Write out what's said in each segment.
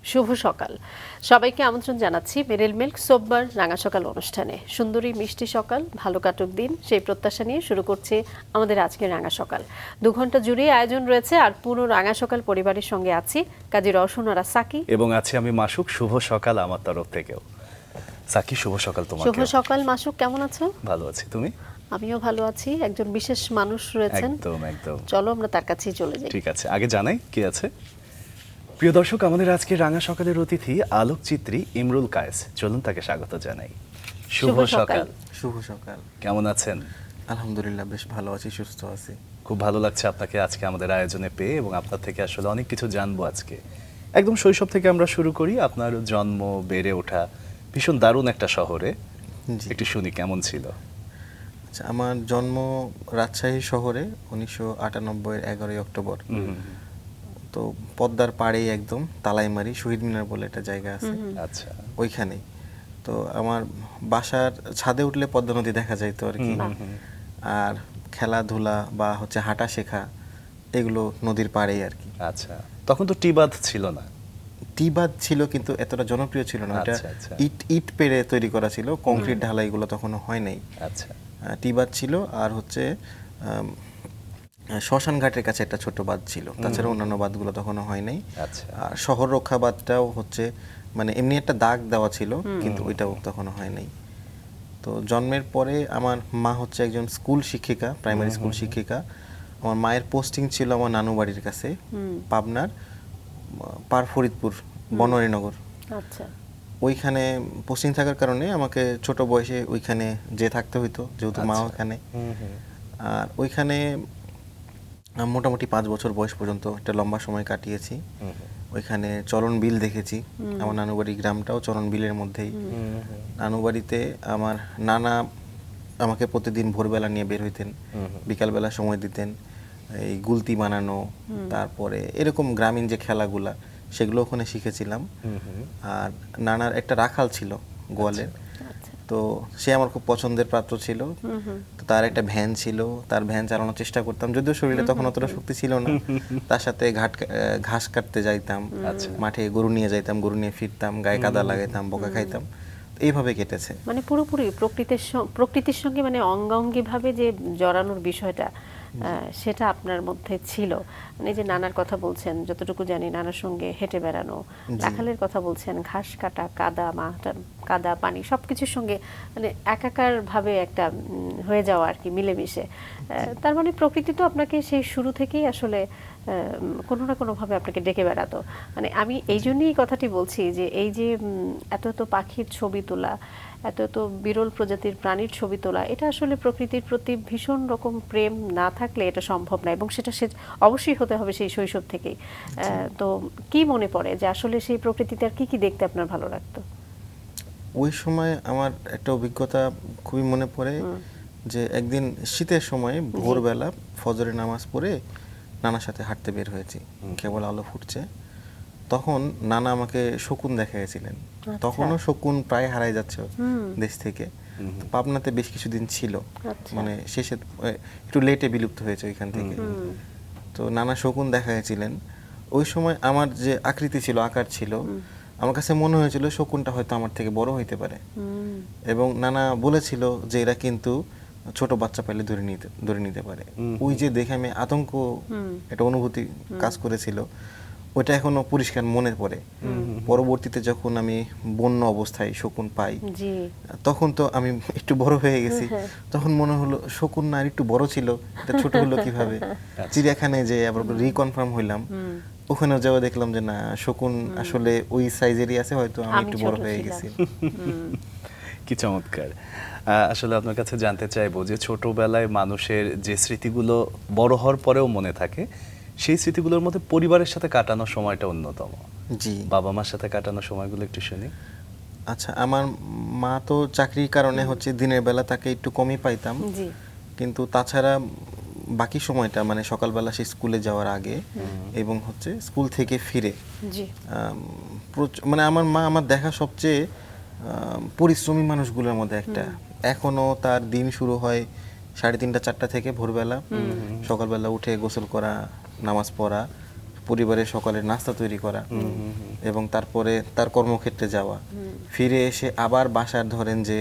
শুভ সকাল। সবাইকে আমন্ত্রণ জানাচ্ছি মেরিল মিল্ক সোববার রাঙা সকাল অনুষ্ঠানে। সুন্দরী মিষ্টি সকাল, ভালো কাটুক দিন, সেই প্রত্যাশা নিয়ে শুরু করছি আমাদের আজকের রাঙা সকাল। 2 ঘন্টা জুড়ে আয়োজন রয়েছে, আর পুরো রাঙা সকাল পরিবারের সঙ্গে আছি কাজী রওশন আর সাকি, এবং আছি আমি মাসুক। শুভ সকাল আমার তরফ থেকেও। সাকি, শুভ সকাল তোমাকে। শুভ সকাল মাসুক, কেমন আছো? ভালো আছি, তুমি? আমিও ভালো আছি। একজন বিশেষ মানুষ রয়েছেন, একদম একদম। চলো আমরা তার কাছেই চলে যাই। ঠিক আছে, আগে জানাই কে আছে। প্রিয় দর্শক, আমাদের আজকে রাঙা সকালের অতিথি আলোকচিত্রী ইমরুল কায়েস। চলুন তাকে স্বাগত জানাই। শুভ সকাল। শুভ সকাল। কেমন আছেন? আলহামদুলিল্লাহ, বেশ ভালো আছি, সুস্থ আছি। খুব ভালো লাগছে আপনাকে আজকে আমাদের আয়োজনে পেয়ে, এবং আপনার থেকে আসলে অনেক কিছু জানবো আজকে। একদম শৈশব থেকে আমরা শুরু করি। আপনার জন্ম, বেড়ে ওঠা ভীষণ দারুণ একটা শহরে। জি। একটু শুনি কেমন ছিল। আচ্ছা, আমার জন্ম রাজশাহী শহরে 1998-এর 11ই অক্টোবর। তো পদ্মার পাড়েই একদম তালাইমারি শহীদ মিনার বলে একটা জায়গা আছে, আচ্ছা। ওইখানেই। তো আমার বাসার ছাদে উঠলে পদ্মা নদী দেখা যাইতো আর কি। আর খেলাধুলা বা হচ্ছে হাঁটা শেখা এগুলো নদীর পাড়েই আর কি। আচ্ছা, তখন তো টিবাদ ছিল না। টিবাদ ছিল কিন্তু এতটা জনপ্রিয় ছিল না। এটা আচ্ছা, আচ্ছা। ইট পেড়ে তৈরি করা ছিল, কংক্রিট ঢালাইগুলো তখনো হয় নাই। আচ্ছা। টিবাদ ছিল, আর হচ্ছে শ্মশান ঘাটের কাছে একটা ছোট বাঁধ ছিল। তাছাড়া অন্যান্য বাঁধগুলো তখনো হয় নাই। আচ্ছা। আর শহর রক্ষা বাঁধটাও হচ্ছে মানে এমনি একটা দাগ দেওয়া ছিল, কিন্তু ওইটাও তখনো হয় নাই। তো জন্মের পরে আমার মা হচ্ছে একজন স্কুল শিক্ষিকা, প্রাইমারি স্কুল শিক্ষিকা। আমার মায়ের পোস্টিং ছিল আমার নানু বাড়ির কাছে, পাবনার পার ফরিদপুর বনোয়ারিনগর। আচ্ছা। ওইখানে পোস্টিং থাকার কারণে আমাকে ছোট বয়সে ওইখানে যে থাকতে হইতো, যেহেতু মা ওখানে। আর ওইখানে মোটামুটি 5 বছর বয়স পর্যন্ত একটা লম্বা সময় কাটিয়েছি। ওইখানে চরণ বিল দেখেছি। আমার নানুবাড়ি গ্রামটাও চরণ বিলের মধ্যেই। নানুবাড়িতে আমার নানা আমাকে প্রতিদিন ভোরবেলা নিয়ে বের হইতেন, বিকালবেলা সময় দিতেন এই গুলতি বানানো, তারপরে এরকম গ্রামীণ যে খেলাগুলা সেগুলো ওখানে শিখেছিলাম। আর নানার একটা রাখাল ছিল গোয়ালের, তো সে আমার খুব পছন্দের পাত্র ছিল। তো তার একটা ভ্যান ছিল, তার ভ্যান চালানোর চেষ্টা করতাম, যদিও শরীরে তখন অতটা শক্তি ছিল না। তার সাথে ঘাস কাটতে যাইতাম, মাঠে গরু নিয়ে যাইতাম, গরু নিয়ে ফিরতাম, গায়ে কাদা লাগাইতাম, বকা খাইতাম। এইভাবে কেটেছে। মানে পুরোপুরি প্রকৃতির সঙ্গে মানে অঙ্গাঙ্গি ভাবে যে জড়ানোর বিষয়টা, সেটা আপনার মধ্যে ছিল। মানে যে নানার কথা বলছেন, যতটুকু জানি নানার সঙ্গে হেঁটে বেড়ানো, রাখালের কথা বলছেন, ঘাস কাটা, কাদা পানি সবকিছুর সঙ্গে মানে একাকার ভাবে একটা হয়ে যাওয়া আর কি, মিলেমিশে। তার মানে প্রকৃতি তো আপনাকে সেই শুরু থেকেই আসলে কোনো না কোনোভাবে আপনাকে ডেকে বেড়াতো। মানে আমি এই জন্যই কথাটি বলছি যে এই যে এত এত পাখির ছবি তোলা, এত এত বিরল প্রজাতির প্রাণীর ছবি তোলা, এটা আসলে প্রকৃতির প্রতি ভীষণ রকম প্রেম না থাকলে এটা সম্ভব না, এবং সেটা অবশ্যই হতে হবে সেই শৈশব থেকেই। তো কি মনে পড়ে যে আসলে সেই প্রকৃতিতে আর কি কি দেখতে আপনার ভালো লাগতো? ওই সময় আমার একটা অভিজ্ঞতা খুবই মনে পড়ে, যে একদিন শীতের সময় ভোরবেলা ফজরের নামাজ পড়ে নানার সাথে হাঁটতে বের হয়েছি, কেবল আলো ফুটছে। তখন নানা আমাকে শকুন দেখাইছিলেন। তখনও শকুন প্রায় হারাই যাচ্ছে দেশ থেকে। পাবনাতে বেশ কিছুদিন ছিল, মানে শেষে একটু লেটে বিলুপ্ত হয়েছে ওইখান থেকে। তো নানা শকুন দেখাইছিলেন। ওই সময় আমার যে আকৃতি ছিল, আকার ছিল, আমার কাছে মনে হয়েছিল শকুনটা হয়তো আমার থেকে বড় হইতে পারে। এবং নানা বলেছিল যে এরা কিন্তু ছোট বাচ্চা পাইলে ধরে নিতে পারে। ওই যে দেখে আমি আতঙ্ক, একটা অনুভূতি কাজ করেছিল, ওইটা এখনো পরিষ্কার মনে পড়ে। পরবর্তীতে যখন আমি বন্য অবস্থায় শকুন পাই, তখন তো আমি একটু বড় হয়ে গেছি, তখন মনে হলো শকুন না আর একটু বড় ছিল, এটা ছোট হলো কিভাবে। চিড়িয়াখানায় যে আবার রিকনফার্ম হইলাম, ওখানে যাওয়া দেখলাম যে না, শকুন আসলে ওই সাইজেরই আছে, হয়তো আমি একটু বড় হয়ে গেছি। কি চমৎকার। আসলে আপনার কাছে জানতে চাইবো যে ছোটবেলায় মানুষের যে স্মৃতিগুলো বড় হওয়ার পরেও মনে থাকে, সেই স্মৃতিগুলোর মধ্যে পরিবারের সাথে কাটানোর সময়টা অন্যতম। জি। বাবা মার সাথে কাটানোর সময়গুলো একটু শুনি। আচ্ছা, আমার মা তো চাকরির কারণে হচ্ছে দিনের বেলা তাকে একটু কমই পাইতাম, কিন্তু তাছাড়া বাকি সময়টা মানে সকালবেলা সে স্কুলে যাওয়ার আগে এবং হচ্ছে স্কুল থেকে ফিরে, মানে আমার মা আমার দেখা সবচেয়ে পরিশ্রমী মানুষগুলোর মধ্যে একটা। এখনো তার দিন শুরু হয় 3:30-4টা থেকে ভোরবেলা। সকালবেলা উঠে গোসল করা, নামাজ পড়া, পরিবারের সকালের নাস্তা তৈরি করা এবং তারপরে তার কর্মক্ষেত্রে যাওয়া, ফিরে এসে আবার বাসার ধরেন যে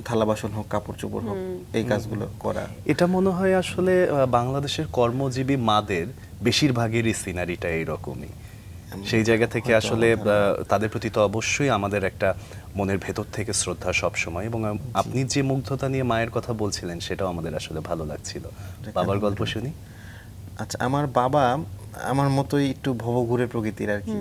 থালা বাসন হোক, কাপড় চোপড় হোক, এই কাজগুলো করা। এটা মনে হয় আসলে বাংলাদেশের কর্মজীবী মাদের বেশিরভাগেরই সিনারিটা এইরকমই। সেই জায়গা থেকে আসলে তাদের প্রতি তো অবশ্যই আমাদের একটা মনের ভেতর থেকে শ্রদ্ধা সব সময়, এবং আপনি যে মুগ্ধতা নিয়ে মায়ের কথা বলছিলেন সেটাও আমাদের আসলে ভালো লাগছিল। বাবার গল্প শুনি। আচ্ছা, আমার বাবা আমার মতোই একটু ভবঘুরে প্রকৃতির আর কি।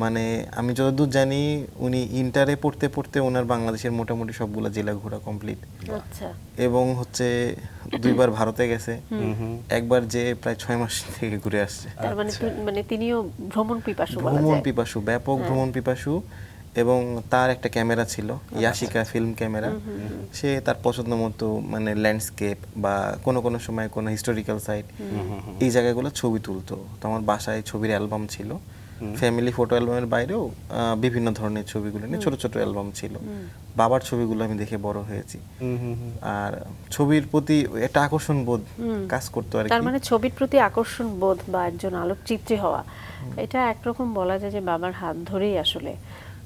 মানে আমি যতদূর জানি উনি ইন্টারে পড়তে পড়তে ওনার বাংলাদেশের মোটামুটি সবগুলো জেলা ঘোরা কমপ্লিট। আচ্ছা। এবং হচ্ছে 2বার ভারতে গেছে, একবার যে প্রায় 6 মাস থেকে ঘুরে আসছে। তার মানে মানে তিনিও ভ্রমণ পিপাসু বলা ভ্রমণ যায়। পিপাসু, ব্যাপক ভ্রমণ পিপাসু। এবং তার একটা ক্যামেরা ছিল, ইয়াশিকা ফিল্ম ক্যামেরা। সে তার পছন্দ মতো মানে ল্যান্ডস্কেপ বা কোনো কোনো সময় কোনো হিস্টোরিক্যাল সাইট, এই জায়গাগুলো ছবি তুলতো। তো আমার বাসায় ছবির অ্যালবাম ছিল, ফ্যামিলি ফটো অ্যালবামের বাইরেও বিভিন্ন ধরনের ছবিগুলো নিয়ে ছোট ছোট অ্যালবাম ছিল। বাবার ছবিগুলো আমি দেখে বড় হয়েছি। আর ছবির প্রতি একটা আকর্ষণ বোধ কাজ করতো আর কি। তার মানে ছবির প্রতি আকর্ষণ বোধ বা একজন আলোকচিত্রী হওয়া, এটা একরকম বলা যায় যে বাবার হাত ধরেই আসলে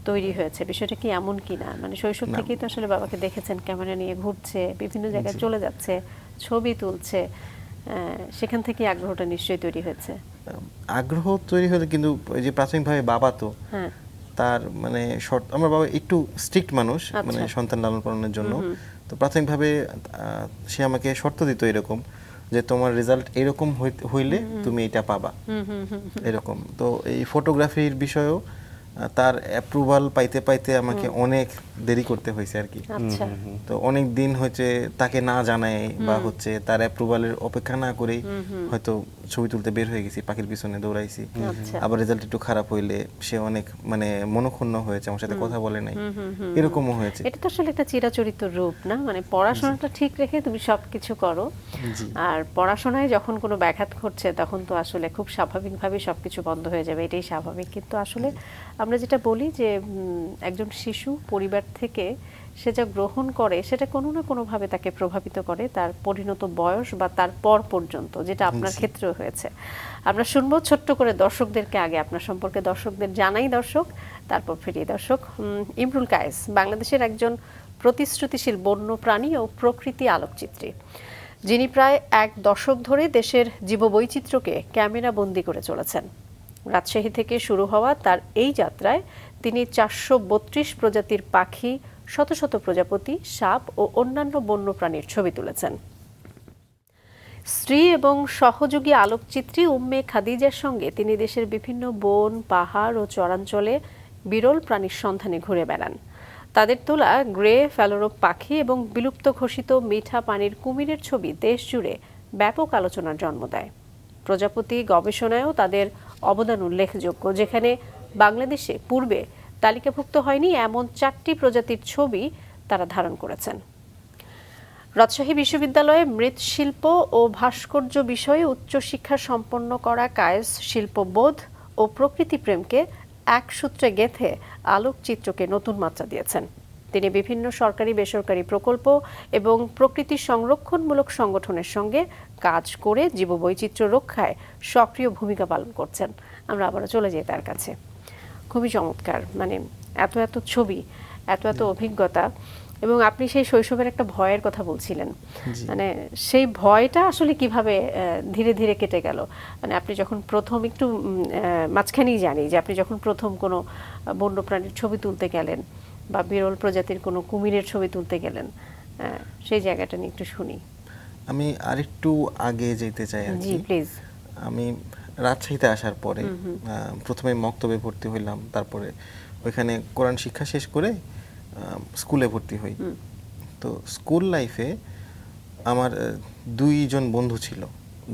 তৈরি হয়েছে। বিষয়টা কি এমন কিনা, মানে শৈশব থেকেই তো আসলে বাবাকে দেখেছেন ক্যামেরা নিয়ে ঘুরছে, বিভিন্ন জায়গায় চলে যাচ্ছে, ছবি তুলছে, সেখান থেকে আগ্রহটা নিশ্চয়ই তৈরি হয়েছে। আগ্রহ তৈরি হয়েছে, কিন্তু ওই যে প্রাথমিকভাবে বাবা তো তার মানে আমার বাবা একটু স্ট্রিক্ট মানুষ, মানে সন্তান লালন পালনের জন্য। তো প্রাথমিকভাবে সে আমাকে শর্ত দিত এরকম যে তোমার রেজাল্ট এরকম হইলে তুমি এটা পাবা, এরকম। তো এই ফটোগ্রাফির বিষয়েও তার অ্যাপ্রুভাল পাইতে পাইতে আমাকে অনেক দেরি করতে হয়েছে আর কি। তো অনেক দিন হচ্ছে তাকে না জানায় বা হচ্ছে তার অ্যাপ্রুভালের অপেক্ষা না করেই হয়তো ছবি তুলতে বের হয়ে গেছি, পাখির পিছনে দৌড়াইছি। আবার রেজাল্ট একটু খারাপ হইলে সে অনেক মানে মনক্ষুণ্ণ হয়েছে, আমার সাথে কথা বলে নাই, এরকমও হয়েছে। এটা তো আসলে একটা চিরাচরিত রূপ না, মানে পড়াশোনাটা ঠিক রেখে তুমি সবকিছু করো, আর পড়াশোনায় যখন কোনো ব্যাঘাত ঘটছে তখন তো আসলে খুব স্বাভাবিকভাবেই সবকিছু বন্ধ হয়ে যাবে, এটাই স্বাভাবিক। কিন্তু আসলে আমরা যেটা বলি যে একজন শিশু পরিবার থেকে সে যা গ্রহণ করে সেটা কোনো না কোনোভাবে তাকে প্রভাবিত করে তার পরিণত বয়স বা তার পর পর্যন্ত, যেটা আপনার ক্ষেত্রেও হয়েছে। আমরা শুনবো ছোট্ট করে দর্শকদেরকে, আগে আপনার সম্পর্কে দর্শকদের জানাই দর্শক, তারপর ফিরিয়ে। দর্শক, ইমরুল কায়েস বাংলাদেশের একজন প্রতিশ্রুতিশীল বন্যপ্রাণী ও প্রকৃতি আলোকচিত্রী, যিনি প্রায় 1 দশক ধরে দেশের জীববৈচিত্র্যকে ক্যামেরা বন্দি করে চলেছেন। রাজশাহী থেকে শুরু হওয়া তার এই যাত্রায় তিনি 432 প্রজাতির পাখি, শত শত প্রজাপতি, সাপ ও অন্যান্য বন্যপ্রাণীর ছবি তুলেছেন। স্ত্রী এবং সহযোগী আলোকচিত্রী উম্মে খাদিজার সঙ্গে তিনি দেশের বিভিন্ন বন, পাহাড় ও চরাঞ্চলে বিরল প্রাণীর সন্ধানে ঘুরে বেড়ান। তাদের তোলা গ্রে ফ্যালোরোপ পাখি এবং বিলুপ্ত ঘোষিত মিঠা পানির কুমিরের ছবি দেশ জুড়ে ব্যাপক আলোচনার জন্ম দেয়। প্রজাপতি গবেষণায়ও তাদের অবদান উল্লেখযোগ্য, যেখানে বাংলাদেশে পূর্বে তালিকাভুক্ত হয়নি এমন 4টি প্রজাতির ছবি তারা ধারণ করেছেন। রাজশাহী বিশ্ববিদ্যালয়ে মৃৎশিল্প ও ভাস্কর্য বিষয়ে উচ্চশিক্ষা সম্পন্ন করা কায়েস শিল্পবোধ ও প্রকৃতিপ্রেমকে এক সূত্রে গেঁথে আলোকচিত্রকে নতুন মাত্রা দিয়েছেন। তিনি বিভিন্ন সরকারি বেসরকারি প্রকল্প এবং প্রকৃতি সংরক্ষণমূলক সংগঠনের সঙ্গে কাজ করে জীববৈচিত্র্য রক্ষায় সক্রিয় ভূমিকা পালন করছেন। আমরা আবারও চলে যাই তার কাছে। খুবই চমৎকার, মানে এত এত ছবি, এত এত অভিজ্ঞতা, এবং আপনি সেই শৈশবের একটা ভয়ের কথা বলছিলেন, মানে সেই ভয়টা আসলে কিভাবে ধীরে ধীরে কেটে গেল? মানে আপনি যখন প্রথম, একটু মাঝখানেই জানি যে আপনি যখন প্রথম কোনো বন্যপ্রাণীর ছবি তুলতে গেলেন বা বিরল প্রজাতির কোনো কুমিরের ছবি তুলতে গেলেন, সেই জায়গাটা নিয়ে একটু শুনি। আমি আরেকটু আগে যেতে চাই আর কি। প্লিজ। আমি রাজশাহীতে আসার পরে প্রথমে মক্তবে ভর্তি হইলাম, তারপরে ওইখানে কোরআন শিক্ষা শেষ করে স্কুলে ভর্তি হই। তো স্কুল লাইফে আমার 2 জন বন্ধু ছিল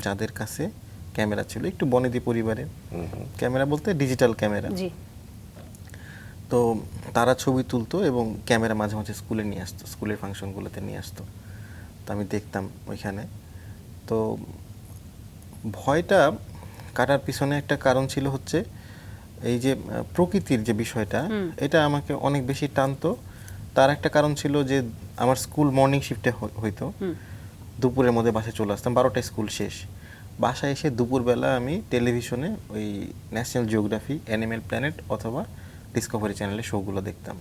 যাদের কাছে ক্যামেরা ছিল, একটু বনেদি পরিবারের ক্যামেরা বলতে ডিজিটাল ক্যামেরা। তো তারা ছবি তুলতো এবং ক্যামেরা মাঝে মাঝে স্কুলে নিয়ে আসতো, স্কুলের ফাংশনগুলোতে নিয়ে আসতো। তো আমি দেখতাম ওইখানে। তো ভয়টা কাটার পিছনে একটা কারণ ছিল হচ্ছে এই যে প্রকৃতির যে বিষয়টা, এটা আমাকে অনেক বেশি টানতো। তার একটা কারণ ছিল যে আমার স্কুল মর্নিং শিফটে হইতো, দুপুরের মধ্যে বাসে চলে আসতাম, 12টায় স্কুল শেষ। বাসায় এসে দুপুরবেলা আমি টেলিভিশনে ওই ন্যাশনাল জিওগ্রাফি, অ্যানিম্যাল প্ল্যানেট অথবা ডিসকভারি চ্যানেলে শোগুলো দেখতাম।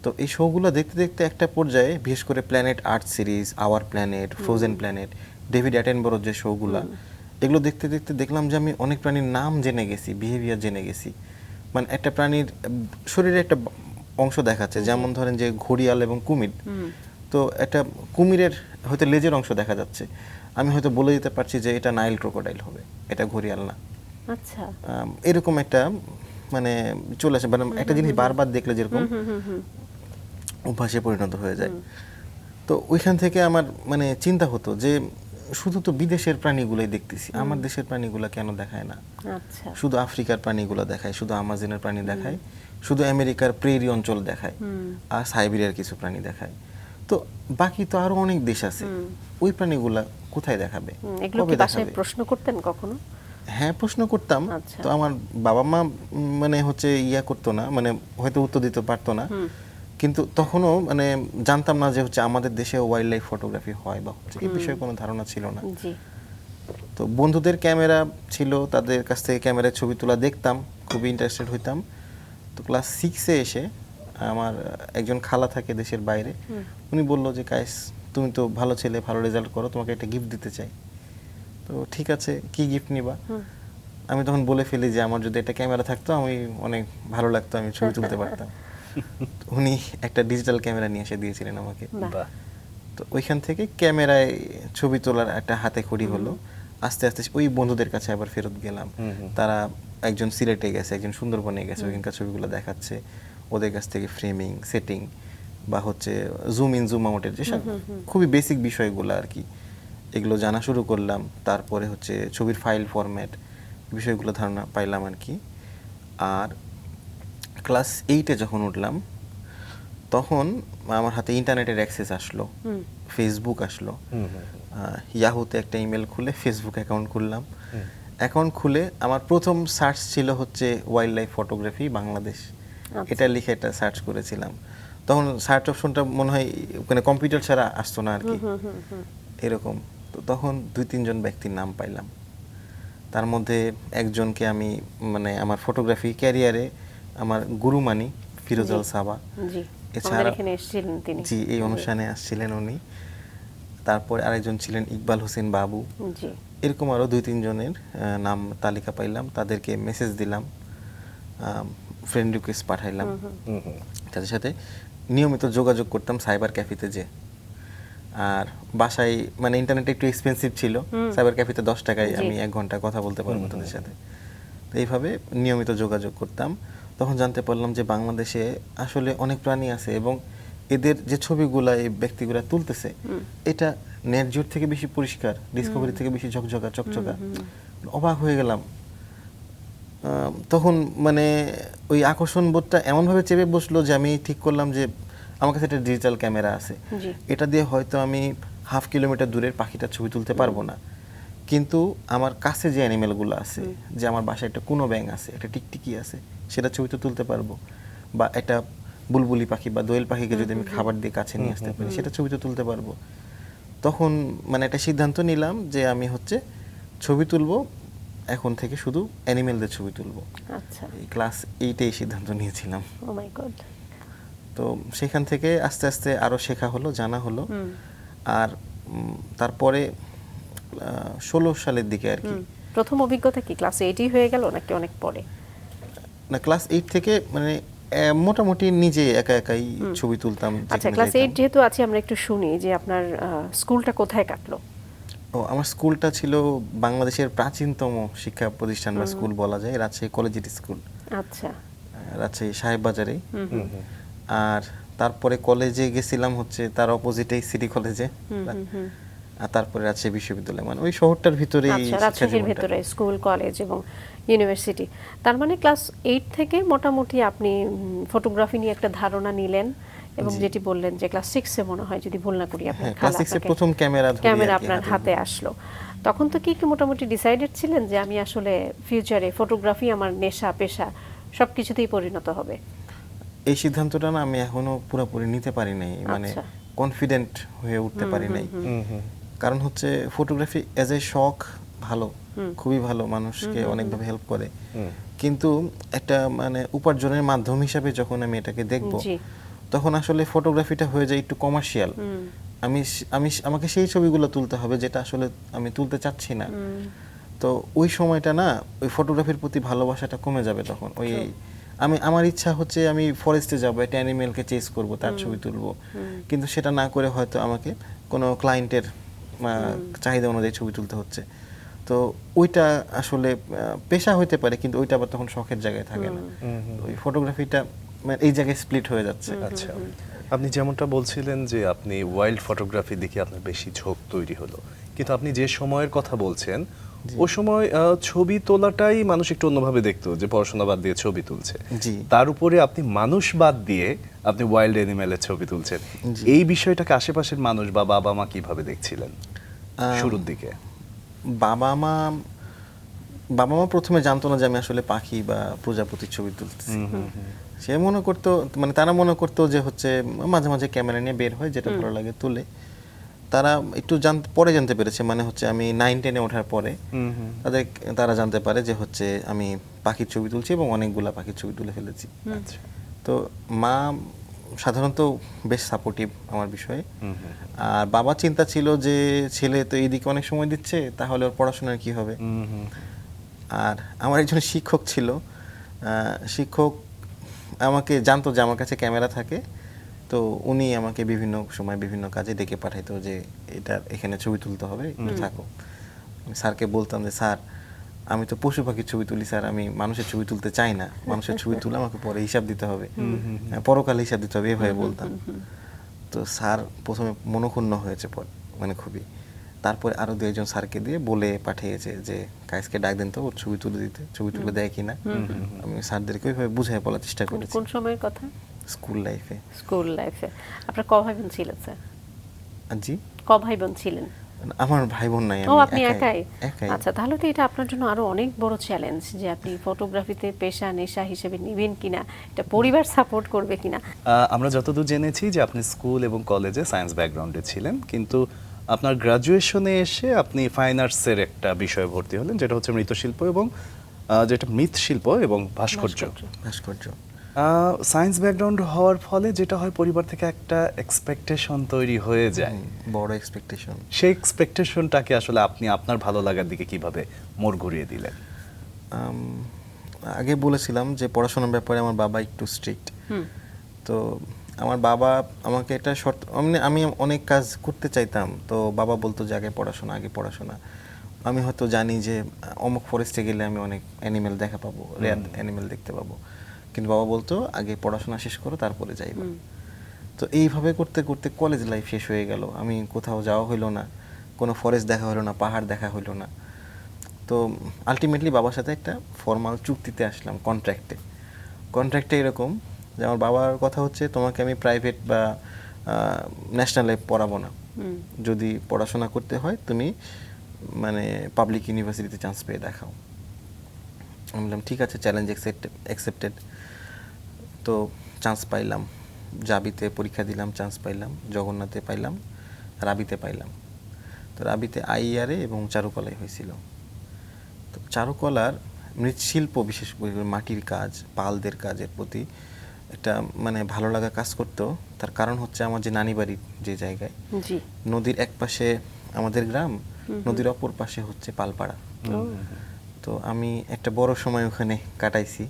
তো এই শোগুলো দেখতে দেখতে একটা পর্যায়ে, বিশেষ করে Planet Earth series, Our Planet, Frozen Planet, David অ্যাটেনবরোর যে শোগুলো, এগুলো দেখতে দেখতে দেখলাম যে আমি অনেক প্রাণীর নাম জেনে গেছি, বিহেভিয়ার জেনে গেছি। মানে একটা প্রাণীর শরীরে একটা অংশ দেখাচ্ছে, যেমন ধরেন যে ঘড়িয়াল এবং কুমির, তো একটা কুমিরের হয়তো লেজের অংশ দেখা যাচ্ছে, আমি হয়তো বলে দিতে পারছি যে এটা নাইল ক্রোকোডাইল হবে, এটা ঘড়িয়াল না। আচ্ছা, এরকম একটা মানে চলে আসে, মানে একটা জিনিস বারবার দেখলে যেরকম অভ্যাসে পরিণত হয়ে যায়। তো ওইখান থেকে আমার মানে চিন্তা হতো যে শুধু তো বিদেশের প্রাণীগুলোই দেখতেছি, আমার দেশের প্রাণীগুলো কেন দেখায় না? আচ্ছা, শুধু আফ্রিকার প্রাণীগুলো দেখায়, শুধু আমাজনের প্রাণী দেখায়, শুধু আমেরিকার প্রেরি অঞ্চল দেখায়, আর সাইবেরিয়ার কিছু প্রাণী দেখায়। তো বাকি তো আরো অনেক দেশ আছে, ওই প্রাণীগুলা কোথায় দেখাবে, এগুলো কবে কি বাসায় দেখাবে? প্রশ্ন করতেন কখনো? হ্যাঁ, প্রশ্ন করতাম। আচ্ছা। তো আমার বাবা মা মানে হচ্ছে ইয়া করতো না, মানে হয়তো উত্তর দিতে পারতো না, কিন্তু তখনও মানে জানতাম না যে হচ্ছে আমাদের দেশে ওয়াইল্ড লাইফ ফটোগ্রাফি হয় বা হচ্ছে, এই বিষয়ে কোনো ধারণা ছিল না। জি, তো বন্ধুদের ক্যামেরা ছিল, তাদের কাছ থেকে ক্যামেরায় ছবি তোলা দেখতাম, খুবই ইন্টারেস্টেড হইতাম। তো ক্লাস 6-এ এসে আমার একজন খালা থাকে দেশের বাইরে, উনি বললো যে কায়েস, তুমি তো ভালো ছেলে, ভালো রেজাল্ট করো, তোমাকে একটা গিফট দিতে চাই। তো ঠিক আছে, কি গিফট নিবা? আমি তখন বলে ফেলি যে আমার যদি একটা ক্যামেরা থাকতো আমি অনেক ভালো লাগতো, আমি ছবি তুলতে পারতাম। উনি একটা ডিজিটাল ক্যামেরা নিয়ে এসে দিয়েছিলেন আমাকে। বাহ। বাহ। তো ওইখান থেকে ক্যামেরায় ছবি তোলার একটা হাতে খড়ি হলো। আস্তে আস্তে ওই বন্ধুদের কাছে আবার ফেরত গেলাম। তারা একজন সিলেটে গেছে, একজন সুন্দরবনে গেছে, ওইখানকার ছবিগুলো দেখাচ্ছে, ওদের কাছ থেকে ফ্রেমিং, সেটিং বা হচ্ছে জুম ইন জুম আউটের যেসব খুবই বেসিক বিষয়গুলো আর কি, এগুলো জানা শুরু করলাম। তারপরে হচ্ছে ছবির ফাইল ফরম্যাট, বিষয়গুলো ধারণা পাইলাম আর কি। আর ক্লাস 8-এ যখন উঠলাম তখন আমার হাতে ইন্টারনেটের অ্যাক্সেস আসলো, ফেসবুক আসলো। ইয়াহুতে একটা ইমেল খুলে ফেসবুক অ্যাকাউন্ট খুললাম। অ্যাকাউন্ট খুলে আমার প্রথম সার্চ ছিল হচ্ছে ওয়াইল্ড লাইফ ফটোগ্রাফি বাংলাদেশ, এটা লিখে একটা সার্চ করেছিলাম। তখন সার্চ অপশনটা মনে হয় ওখানে কম্পিউটার ছাড়া আসতো না আর কি, এরকম। তো তখন 2-3 জন ব্যক্তির নাম পাইলাম। তার মধ্যে একজনকে আমি মানে আমার ফটোগ্রাফি ক্যারিয়ারে আমার গুরু মানি, ফিরোজাল সাবা। জি, এছাড়া আমাদের এখানে এসেছিলেন তিনি। জি, এই অনুষ্ঠানে আসছিলেন উনি। তারপরে আরেকজন ছিলেন ইকবাল হোসেন বাবু। জি, এরকম আরো 2-3 জনের নাম তালিকা পাইলাম, তাদেরকে মেসেজ দিলাম, ফ্রেন্ড রিকোয়েস্ট পাঠাইলাম। তাদের সাথে নিয়মিত যোগাযোগ করতাম সাইবার ক্যাফেতে যে। আর বাসায় মানে ইন্টারনেট একটু এক্সপেন্সিভ ছিল, সাইবার ক্যাফেতে 10 টাকায় আমি 1 ঘন্টা কথা বলতে পারবো তাদের সাথে। তো এইভাবে নিয়মিত যোগাযোগ করতাম। তখন জানতে পারলাম যে বাংলাদেশে আসলে অনেক প্রাণী আছে এবং এদের যে ছবিগুলা এই ব্যক্তিগুলা তুলতেছে, এটা নেট জিওর থেকে বেশি পরিষ্কার, ডিসকভারি থেকে বেশি ঝকঝকা চকচকা। অবাক হয়ে গেলাম। তখন মানে ওই আকর্ষণ বোধটা এমনভাবে চেপে বসলো যে আমি ঠিক করলাম যে আমার কাছে একটা ডিজিটাল ক্যামেরা আছে, জি, এটা দিয়ে হয়তো আমি 1/2 কিলোমিটার দূরের পাখিটার ছবি তুলতে পারবো না, কিন্তু আমার কাছে যে অ্যানিমেলগুলো আছে, যে আমার বাসায় একটা কোনো ব্যাঙ আছে, একটা টিকটিকি আছে, সেটা ছবি তো তুলতে পারবো, বা একটা বুলবুলি পাখি বা দোয়েল পাখিকে যদি আমি খাবার দিয়ে কাছে নিয়ে আসতে পারি, সেটা ছবি তো তুলতে পারবো। তখন মানে একটা সিদ্ধান্ত নিলাম যে আমি হচ্ছে ছবি তুলবো, এখন থেকে শুধু অ্যানিমেলদের ছবি তুলবো। আচ্ছা, এই ক্লাস 8-এ এই সিদ্ধান্ত নিয়েছিলাম। ও মাই গড। তো সেখান থেকে আস্তে আস্তে আরো শেখা হলো, জানা হলো। আর তারপরে 16 সালের দিকে আর কি, প্রথম অভিজ্ঞতা কি ক্লাস 8ই হয়ে গেল নাকি অনেক পরে? না ক্লাস 8 থেকে মানে মোটামুটি নিজে একা একাই ছবি তুলতাম। আচ্ছা, যেখানে ক্লাস 8 যেতাম। যেহেতু আছি, আমরা একটু শুনি যে আপনার স্কুলটা কোথায় কাটলো? ও, আমার স্কুলটা ছিল বাংলাদেশের প্রাচীনতম শিক্ষা প্রতিষ্ঠান বা স্কুল বলা যায়, রাজশাহী কলেজিয়েট স্কুল, আচ্ছা, রাজশাহী সাহেববাজারে। আর তারপরে কলেজে গেছিলাম হচ্ছে তার অপোজিটেই সিটি কলেজে, আর তারপরে রাজশাহী বিশ্ববিদ্যালয়, মানে ওই শহরটার ভিতরেই আচ্ছা, শিক্ষা রাজশাহীর জীবনটা। ভেতরে স্কুল, কলেজ এবং ইউনিভার্সিটি। তার মানে ক্লাস 8 থেকে মোটামুটি আপনি ফটোগ্রাফি নিয়ে একটা ধারণা নিলেন, এবং যেটি বললেন যে ক্লাস 6-এ মনে হয়, যদি ভুল না করি, আপনার হ্যাঁ, ক্লাস খালা 6-এ আপনাকে প্রথম ক্যামেরা ধরি ক্যামেরা আর কি আপনার হাতে আসলো। তখন তো কি মোটামুটি ডিসাইডেড ছিলেন যে আমি আসলে ফিউচারে ফটোগ্রাফি আমার নেশা, পেশা সবকিছুতেই পরিণত হবে? এই সিদ্ধান্তটা না আমি এখনো পুরোপুরি নিতে পারি নাই, মানে আচ্ছা। কনফিডেন্ট হয়ে উঠতে পারি নাই। কারণ হচ্ছে ফটোগ্রাফি এজ এ শখ ভালো, খুবই ভালো, মানুষকে অনেকভাবে হেল্প করে, হুম। কিন্তু একটা মানে উপার্জনের মাধ্যম হিসাবে যখন আমি এটাকে দেখব, জি। তখন আসলে ফটোগ্রাফিটা হয়ে যায় একটু কমার্শিয়াল। আমাকে সেই ছবিগুলো তুলতে হবে যেটা আসলে আমি তুলতে চাচ্ছি না। তো ওই সময়টা না ওই ফটোগ্রাফির প্রতি ভালোবাসাটা কমে যাবে তখন। আমার ইচ্ছা হচ্ছে আমি ফরেস্টে যাব, একটা অ্যানিমেলকে চেস করব, তার ছবি তুলবো, কিন্তু সেটা না করে হয়তো আমাকে কোনো ক্লায়েন্টের চাহিদা অনুযায়ী ছবি তুলতে হচ্ছে। তো ওইটা আসলে পেশা হইতে পারে, কিন্তু ওইটা আবার তখন শখের জায়গায় থাকে না। ওই ফটোগ্রাফিটা মানে এই জায়গায় স্প্লিট হয়ে যাচ্ছে। আচ্ছা, আপনি যেমনটা বলছিলেন যে আপনি ওয়াইল্ড ফটোগ্রাফি দেখে আপনার বেশি ঝোঁক তৈরি হলো, কিন্তু আপনি যে সময়ের কথা বলছেন ওই সময় ছবি তোলাটাই মানুষ একটু অন্যভাবে দেখতো, যে পড়াশোনা বাদ দিয়ে ছবি তুলছে। জি। তার উপরে আপনি মানুষ বাদ দিয়ে আপনি ওয়াইল্ড অ্যানিমেলের ছবি তুলছেন। এই বিষয়টাকে আশেপাশের মানুষ বা বাবা মা কিভাবে দেখছিলেন শুরুর দিকে? বাবা মা প্রথমে জানতো না যে আমি আসলে পাখি বা প্রজাপতির ছবি তুলতেছি। সে মনে করতো, মানে তারা মনে করতো যে হচ্ছে মাঝে মাঝে ক্যামেরা নিয়ে বের হয়, যেটা ভালো লাগে তুলে। তারা একটু পরে জানতে পেরেছে, মানে হচ্ছে আমি 9-10-এ ওঠার পরে তারা জানতে পারে যে হচ্ছে আমি পাখির ছবি তুলছি এবং অনেকগুলা পাখির ছবি তুলে ফেলেছি। আচ্ছা। তো মা সাধারণত বেশ সাপোর্টিভ আমার বিষয়ে। আর বাবা চিন্তা ছিল যে ছেলে তো এইদিকে অনেক সময় দিচ্ছে, তাহলে ওর পড়াশোনার কি হবে। আর আমার একজন শিক্ষক ছিল, শিক্ষক আমাকে জানতো যে আমার কাছে ক্যামেরা থাকে, তো উনি আমাকে বিভিন্ন সময় বিভিন্ন কাজে ডেকে পাঠাইতো যে এখানে ছবি তুলতে হবে, একটু থাকো। আমি স্যারকে বলতাম যে স্যার, আমি তো পশু পাখির ছবি তুলি স্যার, আমি মানুষের ছবি তুলতে চাই না, মানুষের ছবি তুলে আমাকে পরে হিসাব দিতে হবে, পরকালে হিসাব দিতে হবে, এভাবে বলতাম। তো স্যার প্রথমে মনক্ষুণ্ণ হয়েছে, মানে খুবই। তারপরে আরো 2-1 স্যারকে দিয়ে বলে পাঠিয়েছে যে কায়েসকে ডাক দেন তো, ওর ছবি তুলে দিতে, ছবি তুলে দেয় কিনা। আমি স্যারদেরকে ওইভাবে বুঝাই বলার চেষ্টা করেছি। কোন সময়ের কথা? স্কুল লাইফে। স্কুল লাইফে। আপনার ক ভাই বোন ছিলেন স্যার? জি, ক ভাই বোন ছিলেন? আমার ভাই বোন নাই, ও, আমি আপনি একাই? একাই। আচ্ছা, তাহলে তো এটা আপনার জন্য আরো অনেক বড় চ্যালেঞ্জ যে আপনি ফটোগ্রাফিতে পেশা নেশা হিসেবে নেবেন কিনা, এটা পরিবার সাপোর্ট করবে কিনা। আমরা যতদূর জেনেছি যে আপনি স্কুল এবং কলেজে সায়েন্স ব্যাকগ্রাউন্ডে ছিলেন, কিন্তু আপনার গ্রাজুয়েশনে এসে আপনি ফাইন আর্টসের একটা বিষয়ে ভর্তি হলেন, যেটা হচ্ছে মৃৎশিল্প এবং যেটা মৃৎশিল্প এবং ভাস্কর্য। সায়েন্স ব্যাকগ্রাউন্ড হওয়ার ফলে যেটা হয়, পরিবার থেকে একটা এক্সপেকটেশন তৈরি হয়ে যায়, বড় এক্সপেকটেশন। সেই এক্সপেকটেশনটাকে আসলে আপনি আপনার ভালো লাগার দিকে কিভাবে মোড় ঘুরিয়ে দিলেন? আগে বলেছিলাম যে পড়াশোনার ব্যাপারে আমার বাবা একটু স্ট্রিক্ট। তো আমার বাবা আমাকে একটা শর্ত, আমি অনেক কাজ করতে চাইতাম, তো বাবা বলতো যে আগে পড়াশোনা। আমি হয়তো জানি যে অমুক ফরেস্টে গেলে আমি অনেক অ্যানিমেল দেখা পাবো, রেয়ার অ্যানিমেল দেখতে পাবো, কিন্তু বাবা বলতো আগে পড়াশোনা শেষ করো, তারপরে যাইবা। তো এইভাবে করতে করতে কলেজ লাইফ শেষ হয়ে গেল, আমি কোথাও যাওয়া হইলো না, কোনো ফরেস্ট দেখা হলো না, পাহাড় দেখা হইলো না। তো আলটিমেটলি বাবার সাথে একটা ফর্মাল চুক্তিতে আসলাম, কন্ট্রাক্টে এরকম যে আমার বাবার কথা হচ্ছে, তোমাকে আমি প্রাইভেট বা ন্যাশনালে পড়াবো না, যদি পড়াশোনা করতে হয় তুমি মানে পাবলিক ইউনিভার্সিটিতে চান্স পেয়ে দেখাও। আমি বললাম ঠিক আছে, চ্যালেঞ্জ অ্যাকসেপ্টেড। তো চান্স পাইলাম, জাবিতে পরীক্ষা দিলাম, চান্স পাইলাম, জগন্নাথে পাইলাম, রাবিতে পাইলাম। তো রাবিতে আইআরএ এবং চারুকলায় হয়েছিল। তো চারুকলার মৃৎশিল্প, বিশেষ করে মাটির কাজ, পালদের কাজের প্রতি একটা মানে ভালো লাগা কাজ করতো। তার কারণ হচ্ছে আমার যে নানি বাড়ির যে জায়গায়, নদীর এক পাশে আমাদের গ্রাম, নদীর অপর পাশে হচ্ছে পালপাড়া। তো আমি একটা বড় সময় ওখানে কাটাইছি।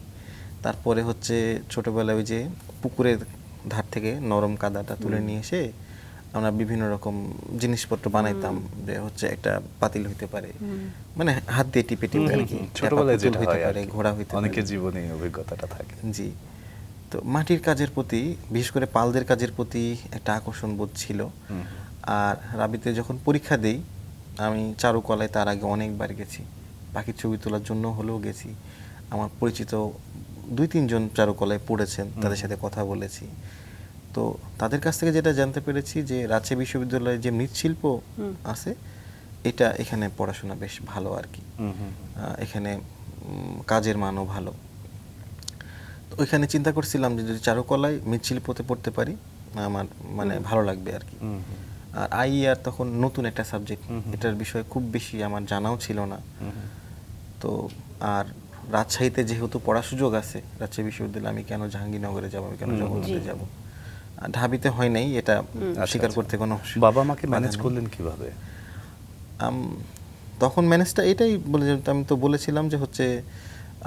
তারপরে হচ্ছে ছোটবেলায় ওই যে পুকুরের ধার থেকে নরম কাদাটা তুলে নিয়ে এসে আমরা বিভিন্ন রকম জিনিসপত্র বানাইতাম, যে হচ্ছে একটা পাতিল হইতে পারে, মানে হাত দিয়ে টিপে টিপে আর কি, ছোটবেলায় যেটা হইতে হয় পারে, ঘোড়া হইতে পারে। অনেকের জীবনে এই অভিজ্ঞতাটা থাকে। জি। তো মাটির কাজের প্রতি, বিশেষ করে পালদের কাজের প্রতি একটা আকর্ষণ বোধ ছিল। আর রাবিতে যখন পরীক্ষা দেই, আমি চারুকলায় তার আগে অনেকবার গেছি, পাখির ছবি তোলার জন্য হলেও গেছি। আমার পরিচিত 2-3 জন চারুকলায় পড়েছেন, তাদের সাথে কথা বলেছি। তো তাদের কাছ থেকে যেটা জানতে পেরেছি যে রাজশাহী বিশ্ববিদ্যালয়ে যে মৃৎশিল্প আছে, এটা এখানে পড়াশোনা বেশ ভালো আর কি, এখানে কাজের মানও ভালো। তো ওইখানে চিন্তা করছিলাম যে যদি চারুকলায় মৃৎশিল্পতে পড়তে পারি, আমার মানে ভালো লাগবে আর কি। আর আইইআর তখন নতুন একটা সাবজেক্ট, এটার বিষয়ে খুব বেশি আমার জানাও ছিল না। তো আর রাজশাহীতে যেহেতু পড়ার সুযোগ আছে, রাজশাহী বিশ্ববিদ্যালয়ে, আমি কেন জাহাঙ্গীরনগরে যাব, আমি কেন জগন্নাথে যাব। ঢাবিতে হয় নাই, এটা স্বীকার করতে কোনো বাবা মাকে ম্যানেজ করলেন কিভাবে? তখন ম্যানেজটা এটাই বলে যে, আমি তো বলেছিলাম যে হচ্ছে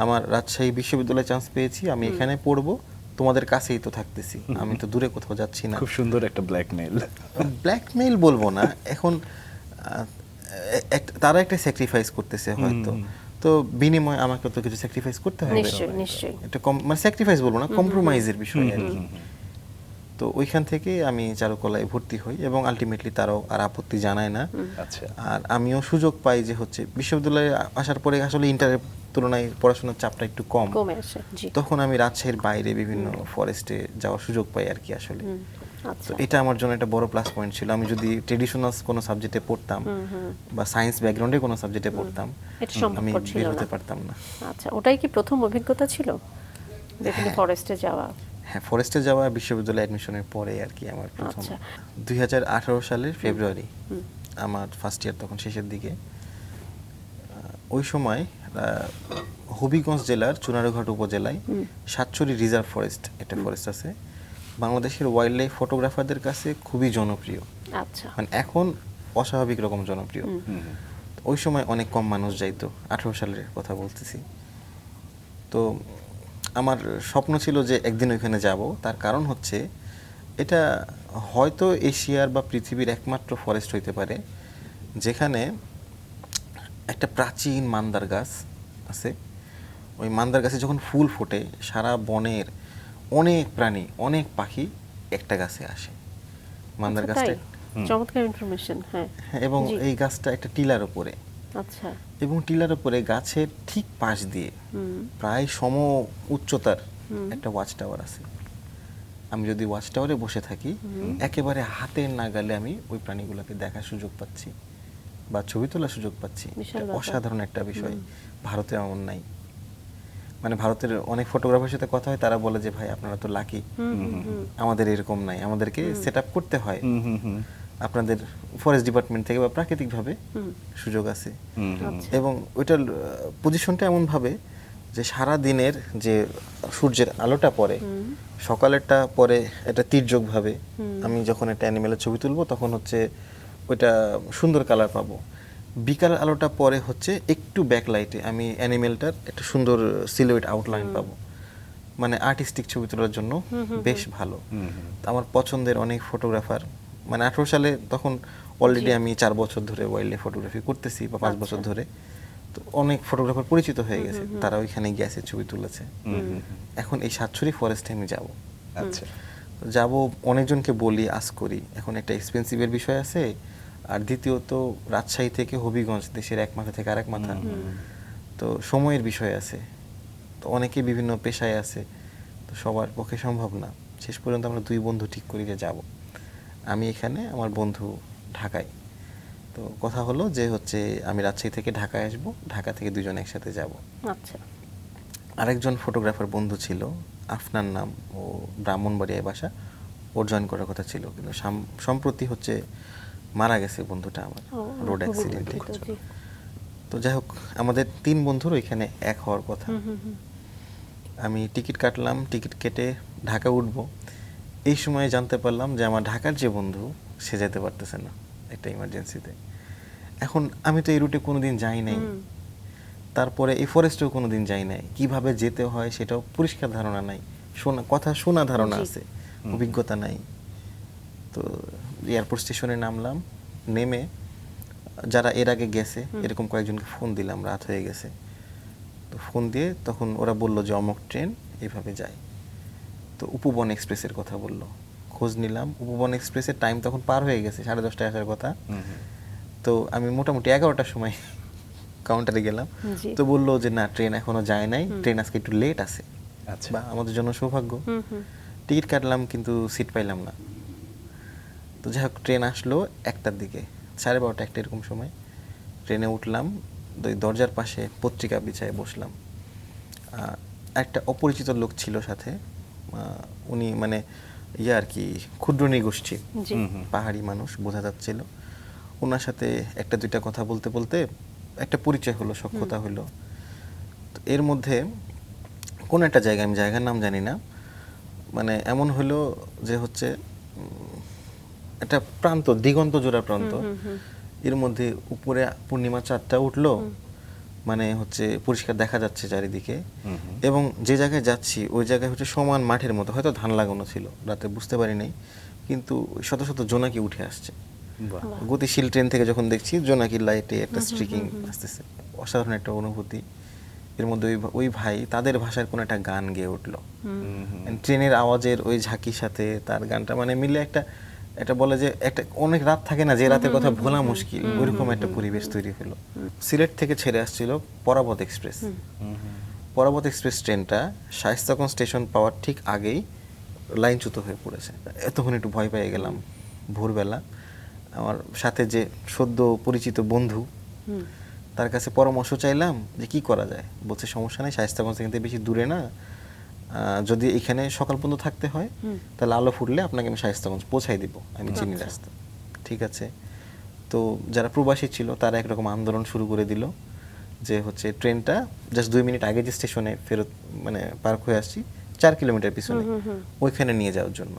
আমার রাজশাহী বিশ্ববিদ্যালয়ে চান্স পেয়েছি, আমি এখানে পড়বো, তোমাদের কাছেই তো থাকতেছি, আমি তো দূরে কোথাও যাচ্ছি না। খুব সুন্দর একটা ব্ল্যাকমেইল। ব্ল্যাকমেইল বলবো না, এখন তারা একটা স্যাক্রিফাইস করতেছে হয়তো, তো বিনিময়ে আমাকে তো কিছু স্যাক্রিফাইস করতে হবে। নিশ্চয়ই নিশ্চয়ই। এটা মানে স্যাক্রিফাইস বলবো না, কম্প্রোমাইজের বিষয় আর কি। তো ওইখান থেকে আমি চারুকলায় ভর্তি হই এবং আলটিমেটলি তারাও আর আপত্তি জানায় না। আচ্ছা। আর আমিও সুযোগ পাই যে হচ্ছে বিশ্ববিদ্যালয়ে আসার পরে আসলে ইন্টারের তুলনায় পড়াশোনার চাপটা একটু কমে আসে, জি। তখন আমি রাজশাহীর বাইরে বিভিন্ন ফরেস্টে যাওয়ার সুযোগ পাই আর কি আসলে। আচ্ছা। তো এটা আমার জন্য একটা বড় প্লাস পয়েন্ট ছিল। আমি যদি ট্রেডিশনাল কোনো সাবজেক্টে পড়তাম বা সায়েন্স ব্যাকগ্রাউন্ডে কোনো সাবজেক্টে পড়তাম, এটা সম্ভব আমি ছিল বের না। হতে পারতাম না। আচ্ছা, ওটাই কি প্রথম অভিজ্ঞতা ছিল যেখানে ফরেস্টে যাওয়া? হ্যাঁ, ফরেস্টে যাওয়া বিশ্ববিদ্যালয়ে অ্যাডমিশনের পরে আর কি আমার প্রথম। আচ্ছা। 2018 সালের ফেব্রুয়ারি, আমার ফার্স্ট ইয়ার তখন শেষের দিকে। ওই সময় হবিগঞ্জ জেলার চুনারুঘাট উপজেলায় সাতছড়ি রিজার্ভ ফরেস্ট, একটা ফরেস্ট আছে, বাংলাদেশের ওয়াইল্ড লাইফ ফটোগ্রাফারদের কাছে খুবই জনপ্রিয়। আচ্ছা। মানে এখন অস্বাভাবিক রকম জনপ্রিয়। ওই সময় অনেক কম মানুষ যাইতো, 18 সালের কথা বলতেছি। তো আমার স্বপ্ন ছিল যে একদিন ওইখানে যাব। তার কারণ হচ্ছে এটা হয়তো এশিয়ার বা পৃথিবীর একমাত্র ফরেস্ট হইতে পারে যেখানে একটা প্রাচীন মান্দার গাছ আছে। ওই মান্দার গাছে যখন ফুল ফোটে, সারা বনের অনেক প্রাণী, অনেক পাখি একটা গাছে আসে। মান্দার আচ্ছা, গাছটা, তাই? চমৎকার ইনফরমেশন। হ্যাঁ, এবং জি। এই গাছটা একটা টিলার উপরে, আচ্ছা। এবং টিলার উপরে গাছের ঠিক পাশ দিয়ে প্রায় সম উচ্চতার একটা ওয়াচ টাওয়ার আছে। আমি যদি ওয়াচ টাওয়ারে বসে থাকি, একেবারে হাতের নাগালে আমি ওই প্রাণীগুলোকে দেখার সুযোগ পাচ্ছি বা ছবি তোলার সুযোগ পাচ্ছি। বিশাল এটা ব্যাপার। অসাধারণ একটা বিষয়, ভারতে এমন নাই। মানে ভারতের অনেক ফটোগ্রাফারের সাথে কথা হয়, তারা বলে যে ভাই আপনারা তো লাকি, আমাদের এরকম নাই, আমাদেরকে সেট আপ করতে হয়, আপনাদের ফরেস্ট ডিপার্টমেন্ট থেকে বা প্রাকৃতিকভাবে সুযোগ আছে। আচ্ছা। এবং ওইটার পজিশনটা এমনভাবে যে সারা দিনের যে সূর্যের আলোটা পড়ে, সকালেরটা পরে এটা তির্যকভাবে, আমি যখন একটা অ্যানিমেলের ছবি তুলবো তখন হচ্ছে ওইটা সুন্দর কালার পাবো। বিকাল আলোটা পরে হচ্ছে একটু ব্যাকলাইটে আমি অ্যানিমেলটার একটা সুন্দর সিলুয়েট আউটলাইন পাবো। মানে আর্টিস্টিক ছবি তোলার জন্য বেশ ভালো। আমার পছন্দের অনেক ফটোগ্রাফার, মানে 18 সালে তখন অলরেডি আমি 4 বছর ধরে ওয়াইল্ড লাইফ ফটোগ্রাফি করতেছি বা 5 বছর ধরে। তো অনেক ফটোগ্রাফার পরিচিত হয়ে গেছে, তারা ওইখানে গেছে, ছবি তুলেছে। এখন এই সাতছড়ি ফরেস্টে আমি যাব। আচ্ছা। যাব, অনেকজনকে বলি, আজ করি। এখন একটা এক্সপেন্সিভের বিষয় আছে, আর দ্বিতীয়ত রাজশাহী থেকে হবিগঞ্জ দেশের এক মাথা থেকে আরেক মাথা, তো সময়ের বিষয় আছে। তো অনেকে বিভিন্ন পেশায় আছে, তো সবার পক্ষে সম্ভব না। শেষ পর্যন্ত আমরা 2 বন্ধু ঠিক করি যে যাব। আমি এখানে, আমার বন্ধু ঢাকায়। তো কথা হলো যে হচ্ছে আমি রাজশাহী থেকে ঢাকায় আসব, ঢাকা থেকে 2 জন একসাথে যাব। আচ্ছা। আরেকজন ফটোগ্রাফার বন্ধু ছিল, আফনান নাম, ও ব্রাহ্মণবাড়িয়ায় বাসা, ওর জয়েন করার কথা ছিল, কিন্তু সম্প্রতি হচ্ছে মারা গেছে বন্ধুটা আমার রোড অ্যাক্সিডেন্টে। তো যাই হোক, আমাদের 3 বন্ধুর ওইখানে এক হওয়ার কথা। আমি টিকিট কাটলাম, টিকিট কেটে ঢাকা উঠব। এই সময় জানতে পারলাম যে আমার ঢাকার যে বন্ধু, সে যেতে পারতেছে না একটা ইমার্জেন্সিতে। এখন আমি তো এই রুটে কোনোদিন যাই নাই, তারপরে এই ফরেস্টেও কোনোদিন যাই নাই, কিভাবে যেতে হয় সেটাও পরিষ্কার ধারণা নাই, শোনা ধারণা আছে, অভিজ্ঞতা নাই। তো এয়ারপোর্ট স্টেশনে নামলাম, নেমে যারা এর আগে গেছে এরকম কয়েকজনকে ফোন দিলাম, রাত হয়ে গেছে। তো ফোন দিয়ে তখন ওরা বললো যে অমুক ট্রেন এইভাবে যায়। তো উপবন এক্সপ্রেসের কথা বললো, খোঁজ নিলাম। উপবন এক্সপ্রেসের টাইম তখন পার হয়ে গেছে, 10:30টায় আসার কথা। তো আমি মোটামুটি 11টার সময় কাউন্টারে গেলাম, তো বললো যে না, ট্রেন এখনো যায় নাই, ট্রেন আজকে একটু লেট আছে। আচ্ছা। বা আমাদের জন্য সৌভাগ্য। টিকিট কাটলাম কিন্তু সিট পাইলাম না। তো যাই হোক, ট্রেন আসলো 1টার দিকে, 12:30 1টা এরকম সময়। ট্রেনে উঠলাম, দরজার পাশে পত্রিকা বিছায় বসলাম। একটা অপরিচিত লোক ছিল সাথে, উনি মানে ইয়ে আর কি ক্ষুদ্র নৃগোষ্ঠী, জি। পাহাড়ি মানুষ বোঝা যাচ্ছিল। ওনার সাথে একটা দুইটা কথা বলতে বলতে একটা পরিচয় হলো, সখ্যতা হলো। তো এর মধ্যে কোন একটা জায়গা, আমি জায়গার নাম জানি না, মানে এমন হলো যে হচ্ছে একটা প্রান্ত, দিগন্ত জোড়া প্রান্ত, এর মধ্যে উপরে পূর্ণিমা চাঁদটা উঠলো, মানে হচ্ছে পরিষ্কার দেখা যাচ্ছে চারিদিকে, এবং যে জায়গায় যাচ্ছি ওই জায়গায় হচ্ছে সমান মাঠের মতো, হয়তো ধান লাগানো ছিল, রাতে বুঝতে পারি নাই, কিন্তু শত শত জোনাকি উঠে আসছে। বাহ। গতিশীল ট্রেন থেকে যখন দেখছি জোনাকির লাইটে একটা স্ট্রিকিং আসতেছে, অসাধারণ একটা অনুভূতি। এর মধ্যে ওই ভাই তাদের ভাষার কোনো একটা গান গেয়ে উঠলো, ট্রেনের আওয়াজের ওই ঝাঁকির সাথে তার গানটা মানে মিলে একটা এটা বলে যে একটা অনেক রাত থাকে না যে রাতের কথা ভোলা মুশকিল, ওইরকম একটা পরিবেশ তৈরি হলো। সিলেট থেকে ছেড়ে আসছিল পরাবত এক্সপ্রেস। পরাবত এক্সপ্রেস ট্রেনটা শায়েস্তাগঞ্জ স্টেশন পাওয়ার ঠিক আগেই লাইনচ্যুত হয়ে পড়েছে। তখন একটু ভয় পেয়ে গেলাম। ভোরবেলা আমার সাথে যে সদ্য পরিচিত বন্ধু, তার কাছে পরামর্শ চাইলাম যে কি করা যায়। বলছে সমস্যা নেই, শায়েস্তাগঞ্জ থেকে বেশি দূরে না, যদি এখানে সকাল পর্যন্ত থাকতে হয় তাহলে আলো ফুটলে আপনাকে আমি শায়েস্তাগঞ্জ পৌঁছাই দিব, আমি চিনি রাস্তা। ঠিক আছে। তো যারা প্রবাসী ছিল তারা একরকম আন্দোলন শুরু করে দিল যে হচ্ছে ট্রেনটা জাস্ট 2 মিনিট আগে যে স্টেশনে ফেরত মানে পার্ক হয়ে আসছি 4 কিলোমিটার পিছনে, ওইখানে নিয়ে যাওয়ার জন্য।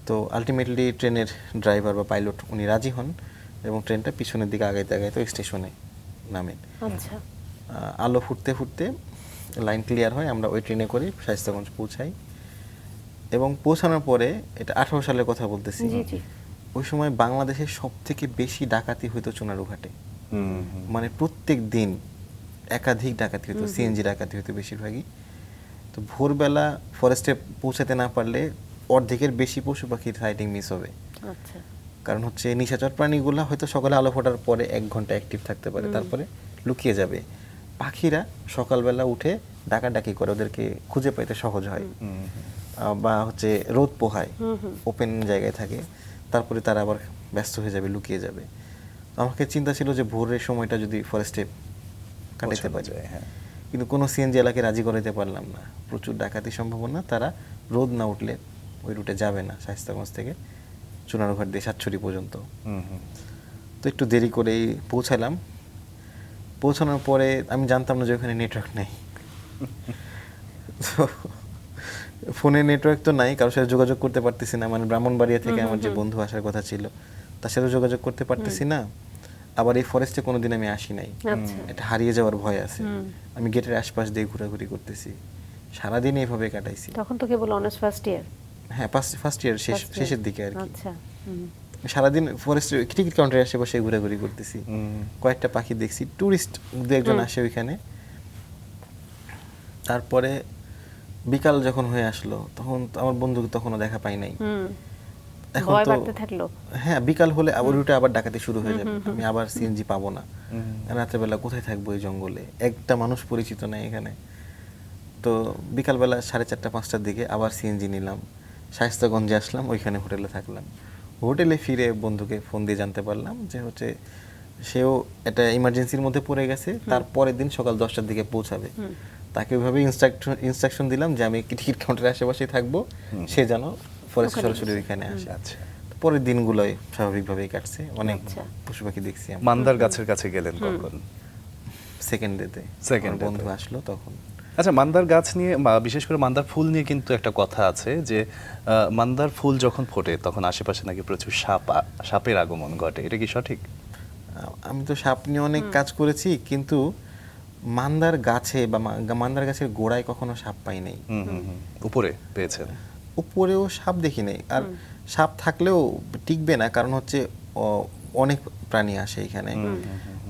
তো আলটিমেটলি ট্রেনের ড্রাইভার বা পাইলট উনি রাজি হন এবং ট্রেনটা পিছনের দিকে আগাইতে আগাইতে ওই স্টেশনে নামেন। আচ্ছা। আলো ফুটতে ফুটতে লাইন ক্লিয়ার হয়, আমরা ওই ট্রেনে করে শায়েস্তাগঞ্জ পৌঁছাই। এবং পৌঁছানোর পরে, এটা 18 সালের কথা বলতেছি, জি জি। ওই সময় বাংলাদেশের সব থেকে বেশি ডাকাতি হইতো চুনারুঘাটে। মানে প্রত্যেক দিন একাধিক ডাকাতি হতো, সিএনজি ডাকাতি হতো বেশিরভাগই। তো ভোরবেলা ফরেস্টে পৌঁছাতে না পারলে অর্ধেকের বেশি পশু পাখির সাইটিং মিস হবে। আচ্ছা। কারণ হচ্ছে নিশাচর প্রাণীগুলো হয়তো সকালে আলো ফোটার পরে 1 ঘন্টা অ্যাক্টিভ থাকতে পারে, তারপরে লুকিয়ে যাবে। পাখিরা সকালবেলা উঠে ডাকাডাকি করে, ওদেরকে খুঁজে পাইতে সহজ হয়। বা হচ্ছে রোদ পোহায়, ওপেন জায়গায় থাকে, তারপরে তারা আবার ব্যস্ত হয়ে যাবে, লুকিয়ে যাবে। আমাকে চিন্তা ছিল যে ভোরের সময়টা যদি ফরেস্টে কাটাতে পারি, কিন্তু কোনো সিএনজি এলাকায় রাজি করাইতে পারলাম না, প্রচুর ডাকাতির সম্ভাবনা, তারা রোদ না উঠলে ওই রুটে যাবে না শায়েস্তাগঞ্জ থেকে চুনারুঘাট দিয়ে সাতছড়ি পর্যন্ত। তো একটু দেরি করেই পৌঁছালাম। পৌঁছানোর পরে আমি জানতাম না যে ওখানে নেটওয়ার্ক নেই। ফোনে নেটওয়ার্ক তো নাই, কারোর সাথে যোগাযোগ করতে পারতেছি না, মানে ব্রাহ্মণবাড়িয়া থেকে আমার যে বন্ধু আসার কথা ছিল তার সাথে যোগাযোগ করতে পারতেছি না। আবার এই ফরেস্টে কোনোদিন আমি আসি নাই, এটা হারিয়ে যাওয়ার ভয় আছে। আমি গেটের আশপাশ দিয়ে ঘোরাঘুরি করতেছি, সারাদিন এইভাবে কাটাইছি। তখন তো কেবল অনার্স ফার্স্ট ইয়ার। হ্যাঁ, ফার্স্ট ইয়ার শেষের দিকে আর কি। আচ্ছা। সারাদিন ফরেস্টের টিকিট কাউন্টারের আশেপাশে ঘোরাঘুরি করতেছি। কয়েকটা পাখি দেখছি, টুরিস্ট 2-1 জন আসে ওইখানে। তারপরে বিকাল যখন হয়ে আসলো তখন আমার বন্ধুকে তখনও দেখা পাই নাই। এখন ভয় তো বাড়তে থাকলো। হ্যাঁ, বিকাল হলে আবার রুটে আবার ডাকাতি শুরু হয়ে যাবে, আমি আবার সিএনজি পাবো না, রাতের বেলা কোথায় থাকবো এই জঙ্গলে, একটা মানুষ পরিচিত নাই এখানে। তো বিকালবেলা 4:30-5টার দিকে আবার সিএনজি নিলাম, শায়েস্তাগঞ্জে আসলাম, ওইখানে হোটেলে থাকলাম। হোটেলে ফিরে বন্ধুকে ফোন দিয়ে জানতে পারলাম যে হচ্ছে সেও একটা ইমার্জেন্সির মধ্যে পড়ে গেছে, তার পরের দিন সকাল 10টার দিকে পৌঁছাবে। তাকে ওইভাবে ইনস্ট্রাকশন দিলাম যে আমি টিকিট কাউন্টারের আশেপাশেই থাকবো, সে যেন ফরেস্ট সরাসরি ওইখানে আসে। আচ্ছা। পরের দিনগুলোই স্বাভাবিকভাবেই কাটছে, অনেক পশু পাখি দেখছি। মান্দার গাছের কাছে গেলেন কখন? সেকেন্ড ডেতে বন্ধু আসলো তখন। আচ্ছা, মান্দার গাছ নিয়ে বিশেষ করে মান্দার ফুল নিয়ে কিন্তু একটা কথা আছে যে মান্দার ফুল যখন ফোটে তখন আশেপাশে নাকি প্রচুর সাপের আগমন ঘটে, এটা কি সঠিক? আমি তো সাপ নিয়ে অনেক কাজ করেছি, কিন্তু মান্দার গাছে বা মান্দার গাছের গোড়ায় কখনো সাপ পাই নাই। উপরে পেয়েছেন? উপরেও সাপ দেখি নাই, আর সাপ থাকলেও টিকবে না, কারণ হচ্ছে অনেক প্রাণী আসে এখানে,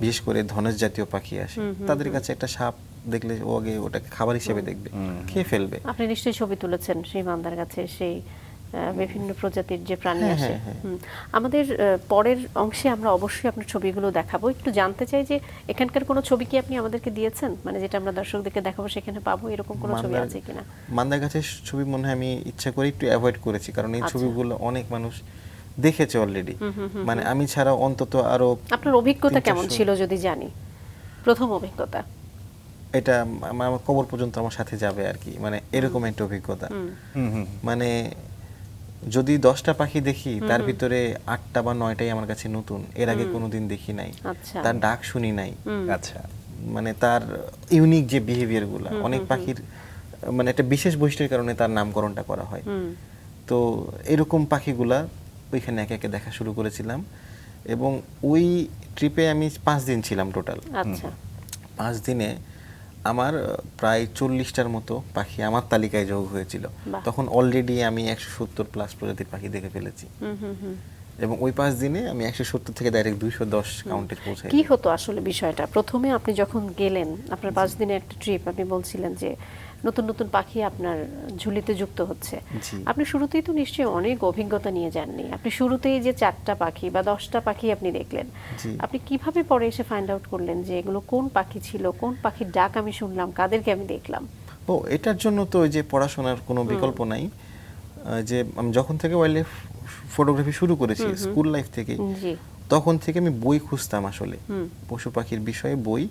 বিশেষ করে ধনেশ জাতীয় পাখি আসে, তাদের কাছে একটা সাপ দেখলে ও আগে ওটাকে খাবার হিসেবে দেখবে, খেয়ে ফেলবে। আপনি নিশ্চয়ই ছবি তুলেছেন সেই মান্দার গাছে সেই বিভিন্ন প্রজাতির যে প্রাণী আসে। আমাদের পরের অংশে আমরা অবশ্যই আপনার ছবিগুলো দেখাবো। একটু জানতে চাই যে এখানকার কোনো ছবি কি আপনি আমাদেরকে দিয়েছেন, মানে যেটা আমরা দর্শকদেরকে দেখাবো সেখানে পাবো, এরকম কোনো ছবি আছে কিনা? মান্দার গাছের ছবি মনে হয় আমি ইচ্ছা করে একটু অ্যাভয়েড করেছি, কারণ এই ছবিগুলো অনেক মানুষ দেখেছে অলরেডি, মানে আমি ছাড়া অন্তত আরো। আপনার অভিজ্ঞতা কেমন ছিল যদি জানি, প্রথম অভিজ্ঞতা? এটা আমার কবর পর্যন্ত আমার সাথে যাবে আর কি, মানে এরকম একটা অভিজ্ঞতা। মানে যদি 10টা পাখি দেখি তার ভিতরে 8টা বা 9টাই আমার কাছে নতুন, এর আগে কোনোদিন দেখি নাই, আচ্ছা। তার ডাক শুনি নাই, আচ্ছা। মানে তার ইউনিক যে বিহেভিয়ার গুলা, অনেক পাখির মানে একটা বিশেষ বৈশিষ্ট্যের কারণে তার নামকরণটা করা হয়। তো এরকম পাখিগুলা ওইখানে একে একে দেখা শুরু করেছিলাম, এবং ওই ট্রিপে আমি 5 দিন ছিলাম টোটাল। আচ্ছা। 5 দিনে আমার প্রায় 40টার মতো পাখি আমার তালিকায় যোগ হয়েছিল। বাহ। তখন অলরেডি আমি 170 প্লাস প্রজাতির পাখি দেখে ফেলেছি, এবং ওই 5 দিনে আমি 170 থেকে ডাইরেক্ট 210 কাউন্টে পৌঁছাই। কি হতো আসলে বিষয়টা? প্রথমে আপনি যখন গেলেন, আপনার 5 দিনের একটা ট্রিপ, আপনি বলছিলেন যে নতুন নতুন পাখি আপনার ঝুলিতে যুক্ত হচ্ছে। জি। আপনি শুরুতেই তো নিশ্চয়ই অনেক অভিজ্ঞতা নিয়ে যাননি। আপনি শুরুতেই যে 4টা পাখি বা 10টা পাখি আপনি দেখলেন, জি। আপনি কিভাবে পরে এসে ফাইন্ড আউট করলেন যে এগুলো কোন পাখি ছিল, কোন পাখির ডাক আমি শুনলাম, কাদেরকে আমি দেখলাম? ও, এটার জন্য তো ওই যে পড়াশোনার কোনো বিকল্প নাই। যে আমি যখন থেকে ওয়াইল্ড লাইফ ফটোগ্রাফি শুরু করেছি স্কুল লাইফ থেকে, জি। তখন থেকে আমি বই খুঁজতাম আসলে, পশু পাখির বিষয়ে বই,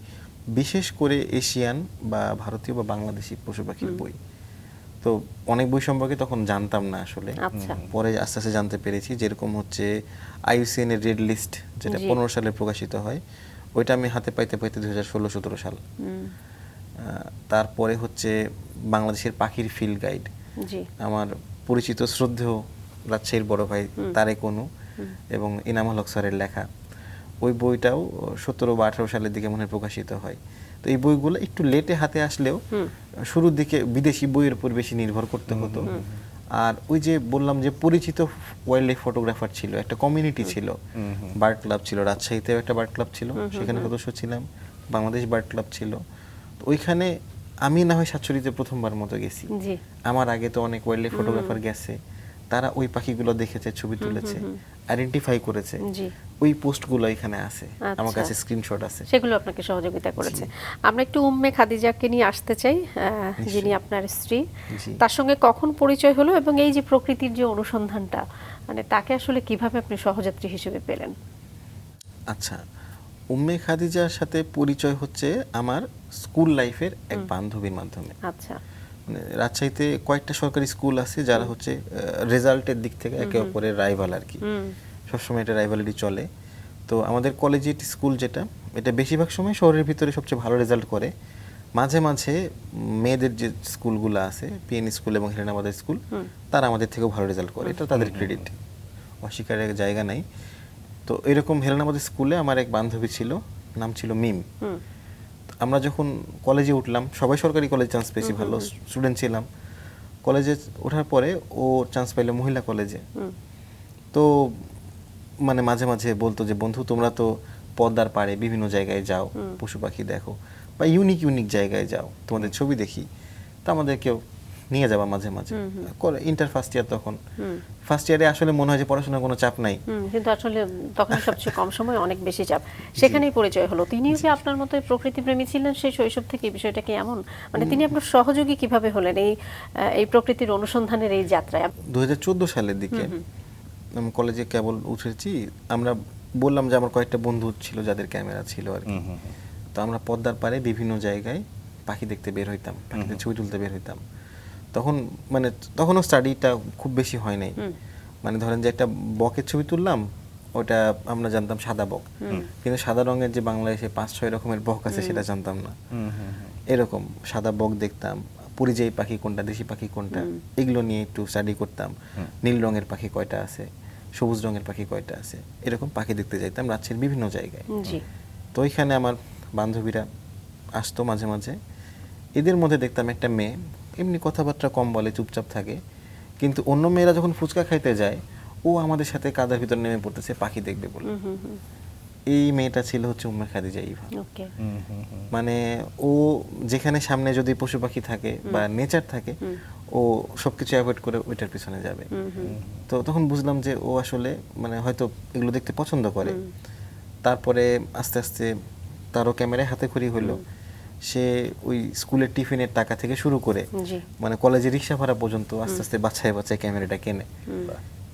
বিশেষ করে এশিয়ান বা ভারতীয় বা বাংলাদেশি পশু পাখির বই। তো অনেক বই সম্পর্কে তখন জানতাম না আসলে, আচ্ছা। পরে আস্তে আস্তে জানতে পেরেছি। যেরকম হচ্ছে IUCN এর রেড লিস্ট, যেটা জি। 15 সালে প্রকাশিত হয়, ওইটা আমি হাতে পাইতে পাইতে 2016-17 সাল। তারপরে হচ্ছে বাংলাদেশের পাখির ফিল্ড গাইড, জি। আমার পরিচিত শ্রদ্ধেয় রাজশাহীর বড় ভাই তারেক অনু এবং ইনামুল হক স্যারের লেখা, ওই বইটাও 17 বা 18 সালের দিকে মনে হয় প্রকাশিত হয়। তো এই বইগুলো একটু লেটে হাতে আসলেও শুরুর দিকে বিদেশি বইয়ের উপর বেশি নির্ভর করতে হতো। আর ওই যে বললাম যে পরিচিত ওয়াইল্ড লাইফ ফটোগ্রাফার ছিল, একটা কমিউনিটি ছিল, বার্ড ক্লাব ছিল, রাজশাহীতেও একটা বার্ড ক্লাব ছিল, সেখানে সদস্য ছিলাম, বাংলাদেশ বার্ড ক্লাব ছিল। তো ওইখানে আমি না হয় সাতছড়িতে প্রথমবার মতো গেছি, জি। আমার আগে তো অনেক ওয়াইল্ড লাইফ ফটোগ্রাফার গেছে, তারা ওই পাখিগুলো দেখেছে, ছবি তুলেছে, আইডেন্টিফাই করেছে, জি। ওই পোস্টগুলো এখানে আছে, আমার আচ্ছা। কাছে স্ক্রিনশট আছে। সেগুলো আপনাকে সহযোগিতা করেছে। আমরা একটু উম্মে খাদিজাকে নিয়ে আসতে চাই, যিনি আপনার স্ত্রী। জি। তার সঙ্গে কখন পরিচয় হলো, এবং এই যে প্রকৃতির যে অনুসন্ধানটা, মানে তাকে আসলে কিভাবে আপনি সহযাত্রী হিসেবে পেলেন? আচ্ছা, উম্মে খাদিজার সাথে পরিচয় হচ্ছে আমার স্কুল লাইফের এক বান্ধবীর মাধ্যমে। আচ্ছা। মানে রাজশাহীতে কয়েকটা সরকারি স্কুল আছে যারা হচ্ছে রেজাল্টের দিক থেকে একে অপরের রাইভাল আর কি, সবসময় এটা রাইভালিটি চলে। তো আমাদের কলেজিয়েট স্কুল যেটা, এটা বেশিরভাগ সময় শহরের ভিতরে সবচেয়ে ভালো রেজাল্ট করে। মাঝে মাঝে মেয়েদের যে স্কুলগুলো আছে, পিএন স্কুল এবং হেলেনাবাদের স্কুল, তারা আমাদের থেকেও ভালো রেজাল্ট করে, এটা তাদের ক্রেডিট, অস্বীকারের জায়গা নাই। তো এরকম হেলেনাবাদের স্কুলে আমার এক বান্ধবী ছিল, নাম ছিল মিম। আমরা যখন কলেজে উঠলাম, সবাই সরকারি কলেজে চান্স পেয়েছি, ভালো স্টুডেন্ট ছিলাম। কলেজে ওঠার পরে ও চান্স পাইলো মহিলা কলেজে। তো মানে মাঝে মাঝে বলতো যে, বন্ধু তোমরা তো পদ্মার পাড়ে বিভিন্ন জায়গায় যাও, পশু পাখি দেখো, বা ইউনিক ইউনিক জায়গায় যাও, তোমাদের ছবি দেখি, তো আমাদেরকেও নিয়ে যাবা মাঝে মাঝে। ইন্টার ফার্স্ট ইয়ার, তখন ফার্স্ট ইয়ারে আসলে মনে হয় যে পড়াশোনার কোনো চাপ নাই, কিন্তু আসলে তখন সবচেয়ে কম সময় অনেক বেশি চাপ, সেখানেই পরিচয় হলো। তিনিও কি আপনার মতো প্রকৃতি প্রেমী ছিলেন সেই শৈশব থেকে? বিষয়টা কি এমন, মানে তিনি আপনার সহযোগী কিভাবে হলেন এই প্রকৃতির অনুসন্ধানের এই যাত্রায়? 2014 সালের দিকে আমি কলেজে কেবল উঠেছি, আমরা বললাম যে আমার কয়েকটা বন্ধু ছিল যাদের ক্যামেরা ছিল আর কি। তো আমরা পদ্মার পাড়ে বিভিন্ন জায়গায় পাখি দেখতে বের হইতাম, পাখিদের ছবি তুলতে বের হইতাম। তখন মানে তখনও স্টাডিটা খুব বেশি হয় নাই, মানে ধরেন যে একটা বকের ছবি তুললাম, ওটা আমরা জানতাম সাদা বক, কিন্তু সাদা রঙের যে বাংলাদেশে 5-6 রকমের বক আছে সেটা জানতাম না। এরকম সাদা বক দেখতাম, পরিযায়ী পাখি কোনটা, দেশি পাখি কোনটা, এগুলো নিয়ে একটু স্টাডি করতাম। নীল রঙের পাখি কয়টা আছে, সবুজ রঙের পাখি কয়টা আছে, এরকম পাখি দেখতে যাইতাম রাজশাহীর বিভিন্ন জায়গায়। জি। তো ওইখানে আমার বান্ধবীরা আসতো মাঝে মাঝে, এদের মধ্যে দেখতাম একটা মেয়ে এমনি কথাবার্তা কম বলে, চুপচাপ থাকে, কিন্তু অন্য মেয়েরা যখন ফুচকা খাইতে যায়, ও আমাদের সাথে কাদার ভিতর নেমে পড়তেছে পাখি দেখবে বলে। এই মেয়েটা ছিল হচ্ছে উম্মে খাদিজা ইভা। ওকে। মানে ও যেখানে সামনে যদি পশু পাখি থাকে বা নেচার থাকে, ও সবকিছু অ্যাভয়েড করে ওইটার পিছনে যাবে। তো তখন বুঝলাম যে ও আসলে মানে হয়তো এগুলো দেখতে পছন্দ করে। তারপরে আস্তে আস্তে তারও ক্যামেরায় হাতে খড়ি হলো, সে ওই স্কুলের টিফিনের টাকা থেকে শুরু করে জি। মানে কলেজে রিক্সা ভাড়া পর্যন্ত আস্তে আস্তে বাছায় বাছায় ক্যামেরাটা কেনে।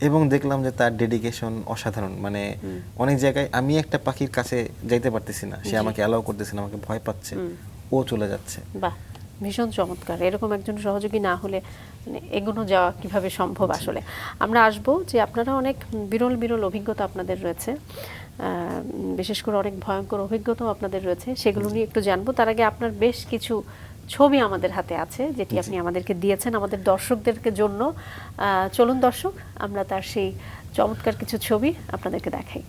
এবং দেখলাম যে তার ডেডিকেশন অসাধারণ। মানে অনেক জায়গায় আমি একটা পাখির কাছে যাইতে পারতেছি না, সে আমাকে অ্যালাউ করতেছে না, আমাকে ভয় পাচ্ছে, ও চলে যাচ্ছে। বাহ। ভীষণ চমৎকার। এরকম একজন সহযোগী না হলে মানে এগোনো যাওয়া কিভাবে সম্ভব আসলে। আমরা আসবো যে আপনারা অনেক বিরল বিরল অভিজ্ঞতা আপনাদের রয়েছে, বিশেষ করে অনেক ভয়ঙ্কর অভিজ্ঞতাও আপনাদের রয়েছে, সেগুলো নিয়ে একটু জানবো। তার আগে আপনার বেশ কিছু ছবি আমাদের হাতে আছে যেটি আপনি আমাদেরকে দিয়েছেন আমাদের দর্শকদেরকে জন্য। চলুন দর্শক, আমরা তার সেই চমৎকার কিছু ছবি আপনাদেরকে দেখাই।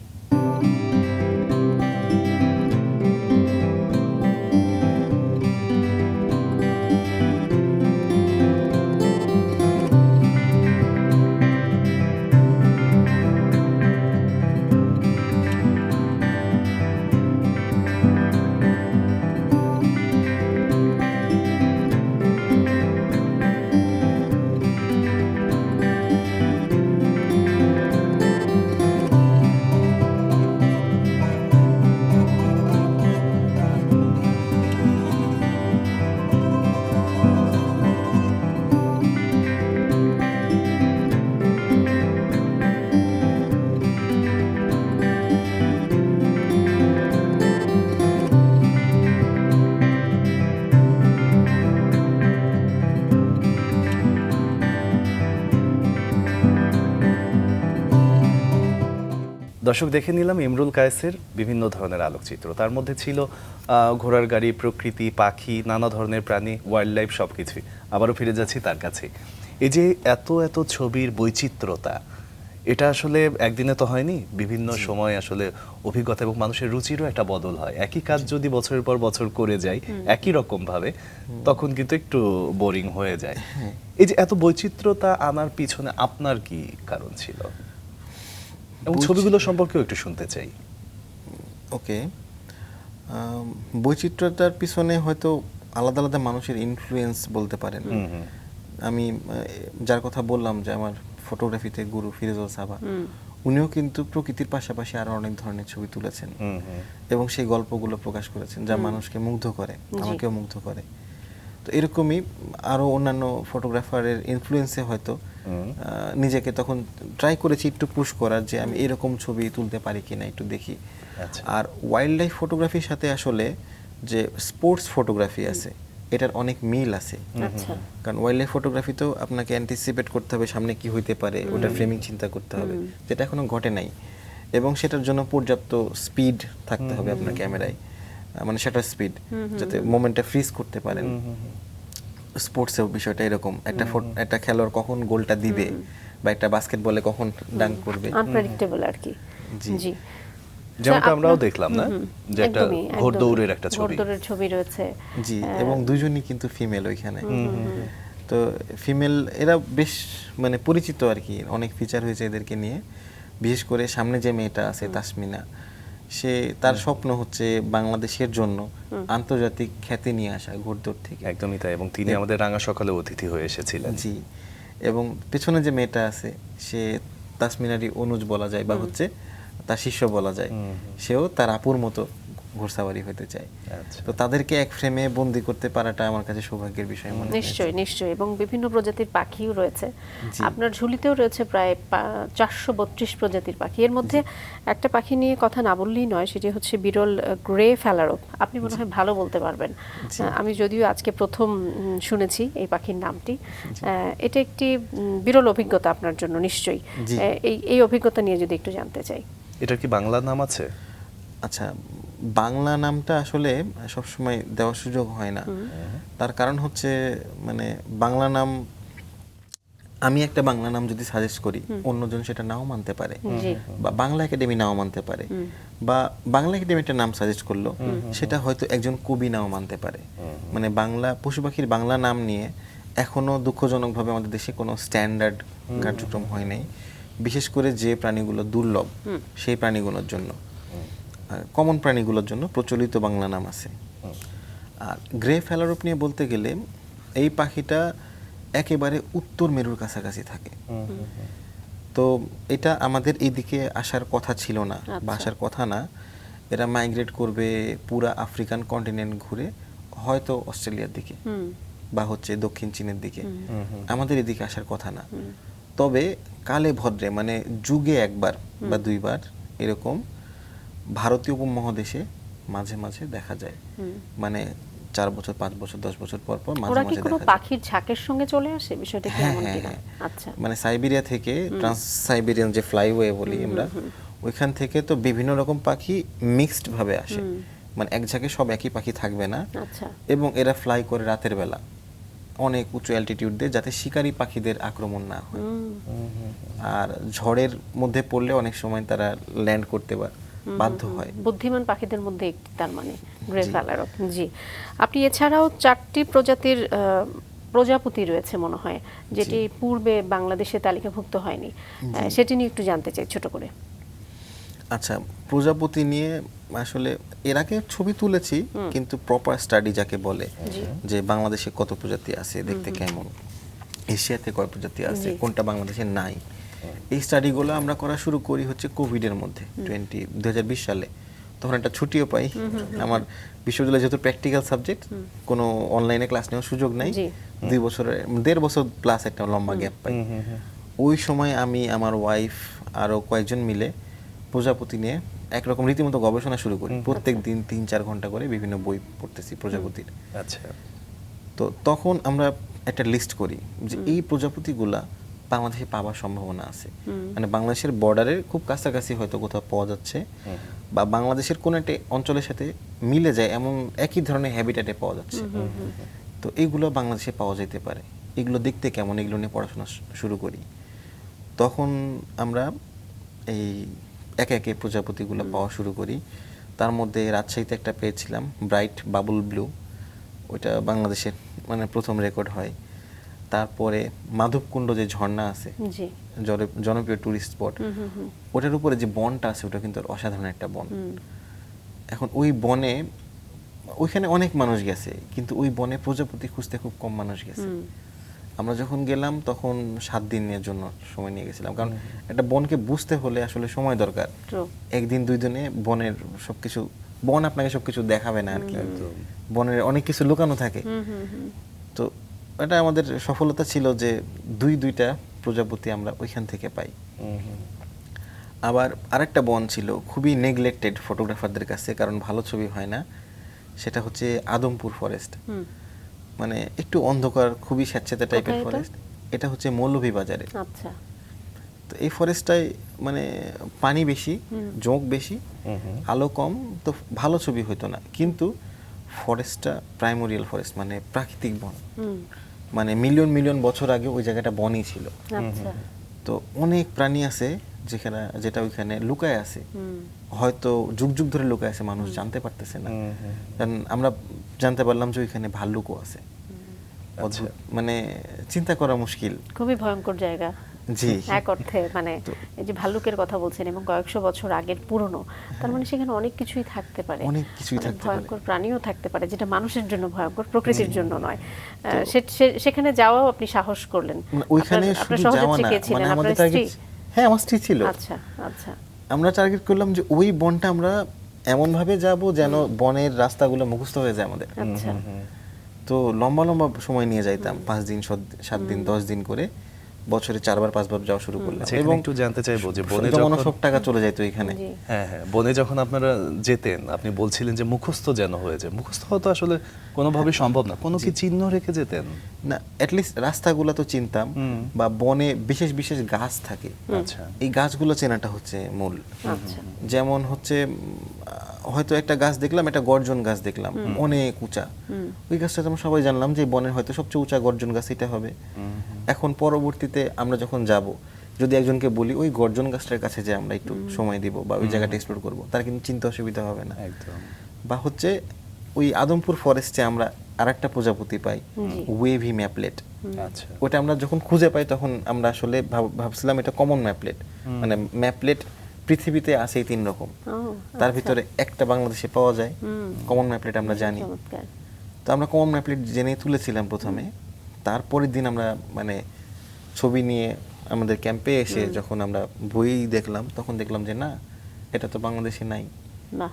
দর্শক দেখে নিলাম ইমরুল কায়েসের বিভিন্ন ধরনের আলোকচিত্র। তার মধ্যে ছিল ঘোড়ার গাড়ি, প্রকৃতি, পাখি, নানা ধরনের প্রাণী, ওয়াইল্ড লাইফ, সব কিছুই। আবারও ফিরে যাচ্ছি তার কাছে। এই যে এত এত ছবির বৈচিত্র্যতা, এটা আসলে একদিনে তো হয়নি, বিভিন্ন সময় আসলে অভিজ্ঞতা এবং মানুষের রুচিরও একটা বদল হয়। একই কাজ যদি বছরের পর বছর করে যাই একই রকম ভাবে, তখন কিন্তু একটু বোরিং হয়ে যায়। এই যে এত বৈচিত্র্যতা আনার পিছনে আপনার কি কারণ ছিল, এবং ছবিগুলো সম্পর্কেও একটু শুনতে চাই। ওকে, বৈচিত্র্যতার পিছনে হয়তো আলাদা আলাদা মানুষের ইনফ্লুয়েন্স বলতে পারেন। আমি যার কথা বললাম যে আমার ফটোগ্রাফিতে গুরু ফিরোজুল সাবা, উনিও কিন্তু প্রকৃতির পাশাপাশি আরো অনেক ধরনের ছবি তুলেছেন এবং সেই গল্পগুলো প্রকাশ করেছেন যা মানুষকে মুগ্ধ করে, আমাকেও মুগ্ধ করে। তো এরকমই আরো অন্যান্য ফটোগ্রাফারের ইনফ্লুয়েন্সে হয়তো নিজেকে তখন ট্রাই করেছি একটু পুশ করার, যে আমি এরকম ছবি তুলতে পারি কিনা একটু দেখি। আর ওয়াইল্ড লাইফ ফটোগ্রাফির সাথে আসলে যে স্পোর্টস ফটোগ্রাফি আছে এটার অনেক মিল আছে। কারণ ওয়াইল্ড লাইফ ফটোগ্রাফিতেও আপনাকে অ্যান্টিসিপেট করতে হবে সামনে কি হইতে পারে, ওটার ফ্রেমিং চিন্তা করতে হবে, যেটা এখনো ঘটে নাই, এবং সেটার জন্য পর্যাপ্ত স্পিড থাকতে হবে আপনার ক্যামেরায়, মানে শাটার স্পিড, যাতে মোমেন্টটা ফ্রিজ করতে পারেন। স্পোর্টসের বিষয়টা এরকম, একটা খেলোয়াড় কখন গোলটা দিবে বা একটা বাস্কেটবলে কখন ডাঙ্ক করবে, আনপ্রেডিক্টেবল আর কি। জি, যেমনটা আমরাও দেখলাম না, যে একটা ঘোড়দৌড়ের একটা ছবি, ঘোড়দৌড়ের ছবি রয়েছে। জি, এবং দুইজনই কিন্তু ফিমেল ওইখানে। তো ফিমেল এরা বেশ মানে পরিচিত আর কি, অনেক ফিচার হয়েছে এদেরকে নিয়ে। বিশেষ করে সামনে যে মেয়েটা আছে তাসমিনা, সে তার স্বপ্ন হচ্ছে বাংলাদেশের জন্য আন্তর্জাতিক খ্যাতি নিয়ে আসা ঘোড়দৌড় থেকে। একদমই তাই, এবং তিনি আমাদের রাঙা সকালে অতিথি হয়ে এসেছিলেন। জি, এবং পেছনে যে মেয়েটা আছে সে তাসমিনারই অনুজ বলা যায় বা হচ্ছে তার শিষ্য বলা যায়, সেও তার আপুর মতো ঘোড়সাওয়ারি হতে চায়। তো তাদেরকে এক ফ্রেমে বন্দি করতে পারাটা আমার কাছে সৌভাগ্যের বিষয় মনে হয়। নিশ্চয়ই নিশ্চয়ই, এবং বিভিন্ন প্রজাতির পাখিও রয়েছে। আপনার ঝুলিতেও রয়েছে প্রায় 432 প্রজাতির পাখি। এর মধ্যে একটা পাখি নিয়ে কথা না বললেই নয়, সেটি হচ্ছে বিরল গ্রে ফ্যালারো। আপনি মনে হয় ভালো বলতে পারবেন। আমি যদিও আজকে প্রথম শুনেছি এই পাখির নামটি। এটা একটি বিরল অভিজ্ঞতা আপনার জন্য নিশ্চয়ই। এই অভিজ্ঞতা নিয়ে যদি একটু জানতে চাই। এটার কি বাংলা নাম আছে? আচ্ছা, বাংলা নামটা আসলে সবসময় দেওয়ার সুযোগ হয় না। তার কারণ হচ্ছে মানে বাংলা নাম, আমি একটা বাংলা নাম যদি সাজেস্ট করি অন্যজন সেটা নাও মানতে পারে, বা বাংলা একাডেমি নাও মানতে পারে, বা বাংলা একাডেমি একটা নাম সাজেস্ট করলো সেটা হয়তো একজন কবি নাও মানতে পারে। মানে বাংলা পশু পাখির বাংলা নাম নিয়ে এখনো দুঃখজনকভাবে আমাদের দেশে কোনো স্ট্যান্ডার্ড কার্যক্রম হয় নাই, বিশেষ করে যে প্রাণীগুলো দুর্লভ সেই প্রাণীগুলোর জন্য। কমন প্রাণীগুলোর জন্য প্রচলিত বাংলা নাম আছে। আর গ্রে ফ্যালারোপ নিয়ে বলতে গেলে এই পাখিটা একেবারে উত্তর মেরুর কাছাকাছি থাকে। তো এটা আমাদের এইদিকে আসার কথা ছিল না, বা আসার কথা না। এরা মাইগ্রেট করবে পুরা আফ্রিকান কন্টিনেন্ট ঘুরে, হয়তো অস্ট্রেলিয়ার দিকে বা হচ্ছে দক্ষিণ চীনের দিকে, আমাদের এদিকে আসার কথা না। তবে কালে ভদ্রে মানে যুগে একবার বা দুইবার এরকম ভারতীয় উপমহাদেশে মাঝে মাঝে দেখা যায়। মানে 4 বছর 5 বছর 10 বছর পর পর মাঝে ওরা কি মাঝে কোনো দেখা যায়। পাখির ঝাঁকের সঙ্গে চলে আসে, বিষয়টা কি হ্যাঁ, এমন হ্যাঁ, কিনা? হ্যাঁ। আচ্ছা, মানে সাইবেরিয়া থেকে ট্রান্স সাইবেরিয়ান যে ফ্লাইওয়ে বলি আমরা, ওইখান থেকে তো বিভিন্ন রকম পাখি মিক্সড ভাবে আসে, মানে এক জায়গায় সব একই পাখি থাকবে না। আচ্ছা, এবং এরা ফ্লাই করে রাতের বেলা অনেক উঁচু অ্যালটিটিউড দিয়ে, যাতে শিকারী পাখিদের আক্রমণ না হয়। আর ঝড়ের মধ্যে পড়লে অনেক সময় তারা ল্যান্ড করতে বাধ্য হয়। বুদ্ধিমান পাখিদের মধ্যে একটি, তার মানে গ্রে ফ্যালারক। জি, আপনি এছাড়াও 4টি প্রজাতির প্রজাপতি রয়েছে মনে হয়, যেটি পূর্বে বাংলাদেশে তালিকাভুক্ত হয়নি, সেটি নিয়ে একটু জানতে চাই ছোট করে। আচ্ছা, প্রজাপতি নিয়ে আসলে এর আগে ছবি তুলেছি, কিন্তু প্রপার স্টাডি যাকে বলে, যে বাংলাদেশে কত প্রজাতি আছে, দেখতে কেমন, এশিয়াতে কয় প্রজাতি আছে, কোনটা বাংলাদেশে নাই, এই স্টাডিগুলো আমরা করা শুরু করি হচ্ছে কোভিডের মধ্যে 2020 সালে। তখন একটা ছুটিও পাই, আমার বিশ্ববিদ্যালয়ে যেহেতু প্র্যাকটিক্যাল সাবজেক্ট, কোনো অনলাইনে ক্লাস নেওয়ার সুযোগ নাই, 1.5 বছর প্লাস একটা লম্বা গ্যাপ পাই। ওই সময় আমি, আমার ওয়াইফ, আরও কয়েকজন মিলে প্রজাপতি নিয়ে একরকম রীতিমতো গবেষণা শুরু করি। প্রত্যেক দিন 3-4 ঘন্টা করে বিভিন্ন বই পড়তেছি প্রজাপতির। আচ্ছা, তো তখন আমরা একটা লিস্ট করি যে এই প্রজাপতিগুলা বাংলাদেশে পাওয়ার সম্ভাবনা আছে, মানে বাংলাদেশের বর্ডারের খুব কাছাকাছি হয়তো কোথাও পাওয়া যাচ্ছে, বা বাংলাদেশের কোনো একটা অঞ্চলের সাথে মিলে যায় এমন একই ধরনের হ্যাবিটেটে পাওয়া যাচ্ছে। তো এইগুলো বাংলাদেশে পাওয়া যেতে পারে, এগুলো দেখতে কেমন, এগুলো নিয়ে পড়াশোনা শুরু করি। তখন আমরা এই একে একে প্রজাপতিগুলো পাওয়া শুরু করি। তার মধ্যে রাজশাহীতে একটা পেয়েছিলাম, ব্রাইট বাবল ব্লু, ওইটা বাংলাদেশের মানে প্রথম রেকর্ড হয়। তারপরে মাধবকুণ্ড যে ঝর্ণা আছে, জনপ্রিয় টুরিস্ট স্পট, ওটার উপরে যে বনটা আছে, ওটা কিন্তু অসাধারণ একটা বন। এখন ওই বনে, ওইখানে অনেক মানুষ গেছে, কিন্তু ওই বনে প্রজাপতি খুঁজতে খুব কম মানুষ গেছে। আমরা যখন গেলাম তখন 7 দিনের জন্য সময় নিয়ে গেছিলাম, কারণ একটা বনকে বুঝতে হলে আসলে সময় দরকার। 1-2 দিনে বনের সবকিছু, বন আপনাকে সবকিছু দেখাবে না আর কি, বনের অনেক কিছু লুকানো থাকে। তো এটা আমাদের সফলতা ছিল যে 2টা প্রজাপতি আমরা ওইখান থেকে পাই। আবার আরেকটা বন ছিল খুবই নেগলেক্টেড ফটোগ্রাফারদের কাছে, কারণ ভালো ছবি হয় না, সেটা হচ্ছে আদমপুর ফরেস্ট। মানে একটু অন্ধকার, খুবই স্যাঁতসেঁতে টাইপের ফরেস্ট। এটা হচ্ছে মৌলভীবাজারে। আচ্ছা, তো এই ফরেস্টটায় মানে পানি বেশি, জোঁক বেশি, আলো কম, তো ভালো ছবি হতো না। কিন্তু ফরেস্টটা প্রাইমোরিয়াল ফরেস্ট, মানে প্রাকৃতিক বন, মানে মিলিয়ন মিলিয়ন বছর আগে ওই জায়গাটা বনই ছিল। তো অনেক প্রাণী আছে যেটা ওইখানে লুকায় আছে, হয়তো যুগ যুগ ধরে লুকায় আছে, মানুষ জানতে পারতেছে না। কারণ আমরা জানতে পারলাম যে ওইখানে ভাল্লুকও আছে। অদ্ভুত, মানে চিন্তা করা মুশকিল, খুবই ভয়ঙ্কর জায়গা। জি, এক অর্থে মানে এই যে ভাল্লুকের কথা বলছেন এবং কয়েকশো বছর আগের পুরনো, তার মানে সেখানে অনেক কিছুই থাকতে পারে, অনেক কিছুই থাকতে পারে, ভয়ঙ্কর প্রাণীও থাকতে পারে, যেটা মানুষের জন্য ভয়ঙ্কর, প্রকৃতির জন্য নয়। সেখানে যাওয়াও আপনি সাহস করলেন? ওইখানে শুধু যাওয়া না, মানে আমাদের টার্গেট, হ্যাঁ আমার স্ত্রী ছিল। আচ্ছা আচ্ছা, আমরা টার্গেট করলাম যে ওই বনটা আমরা এমন ভাবে যাব যেন বনের রাস্তাগুলো মুখস্থ হয়ে যায় আমাদের। আচ্ছা, তো লম্বা লম্বা সময় নিয়ে যাইতাম, 5 দিন 7 দিন 10 দিন করে, বছরে 4-5 যাওয়া শুরু করলাম। এবং একটু জানতে চাইবো যে বনে যখন সব টাকা চলে যাইতো এখানে। হ্যাঁ হ্যাঁ, বনে যখন আপনারা যেতেন, আপনি বলছিলেন যে মুখস্থ যেন হয়ে যায়, মুখস্থ হওয়া তো আসলে কোনোভাবে সম্ভব না, কোনো কি চিহ্ন রেখে যেতেন? না, অ্যাটলিস্ট রাস্তাগুলো তো চিনতাম, বা বনে বিশেষ বিশেষ গাছ থাকে, আচ্ছা, এই গাছগুলো চেনাটা হচ্ছে মূল। যেমন হচ্ছে হয়তো একটা গাছ দেখলাম, একটা গর্জন গাছ দেখলাম অনেক উঁচা, ওই গাছটা আমরা সবাই জানলাম যে বনের হয়তো সবচেয়ে উঁচা গর্জন গাছ এটা হবে। এখন পরবর্তীতে আমরা যখন যাব, যদি একজনকে বলি ওই গর্জন গাছটার কাছে যে আমরা একটু সময় দিব বা ওই জায়গাটা এক্সপ্লোর করব, তার কিন্তু চিন্তা অসুবিধা হবে না। একদম। বা হচ্ছে ওই আদমপুর ফরেস্টে আমরা আরেকটা প্রজাপতি পাই, ওয়েভি ম্যাপলেট। আচ্ছা, ওটা আমরা যখন খুঁজে পাই তখন আমরা আসলে ভাবছিলাম এটা কমন ম্যাপলেট, মানে ম্যাপলেট পৃথিবীতে আছে 3 রকম, তার ভিতরে একটা বাংলাদেশে পাওয়া যায়, কমন ম্যাপলেট আমরা জানি। তো আমরা কমন ম্যাপলেট জেনে তুলেছিলাম প্রথমে, তারপরের দিন আমরা মানে ছবি নিয়ে আমাদের ক্যাম্পে এসে যখন আমরা বই দেখলাম, তখন দেখলাম যে না, এটা তো বাংলাদেশে নাই,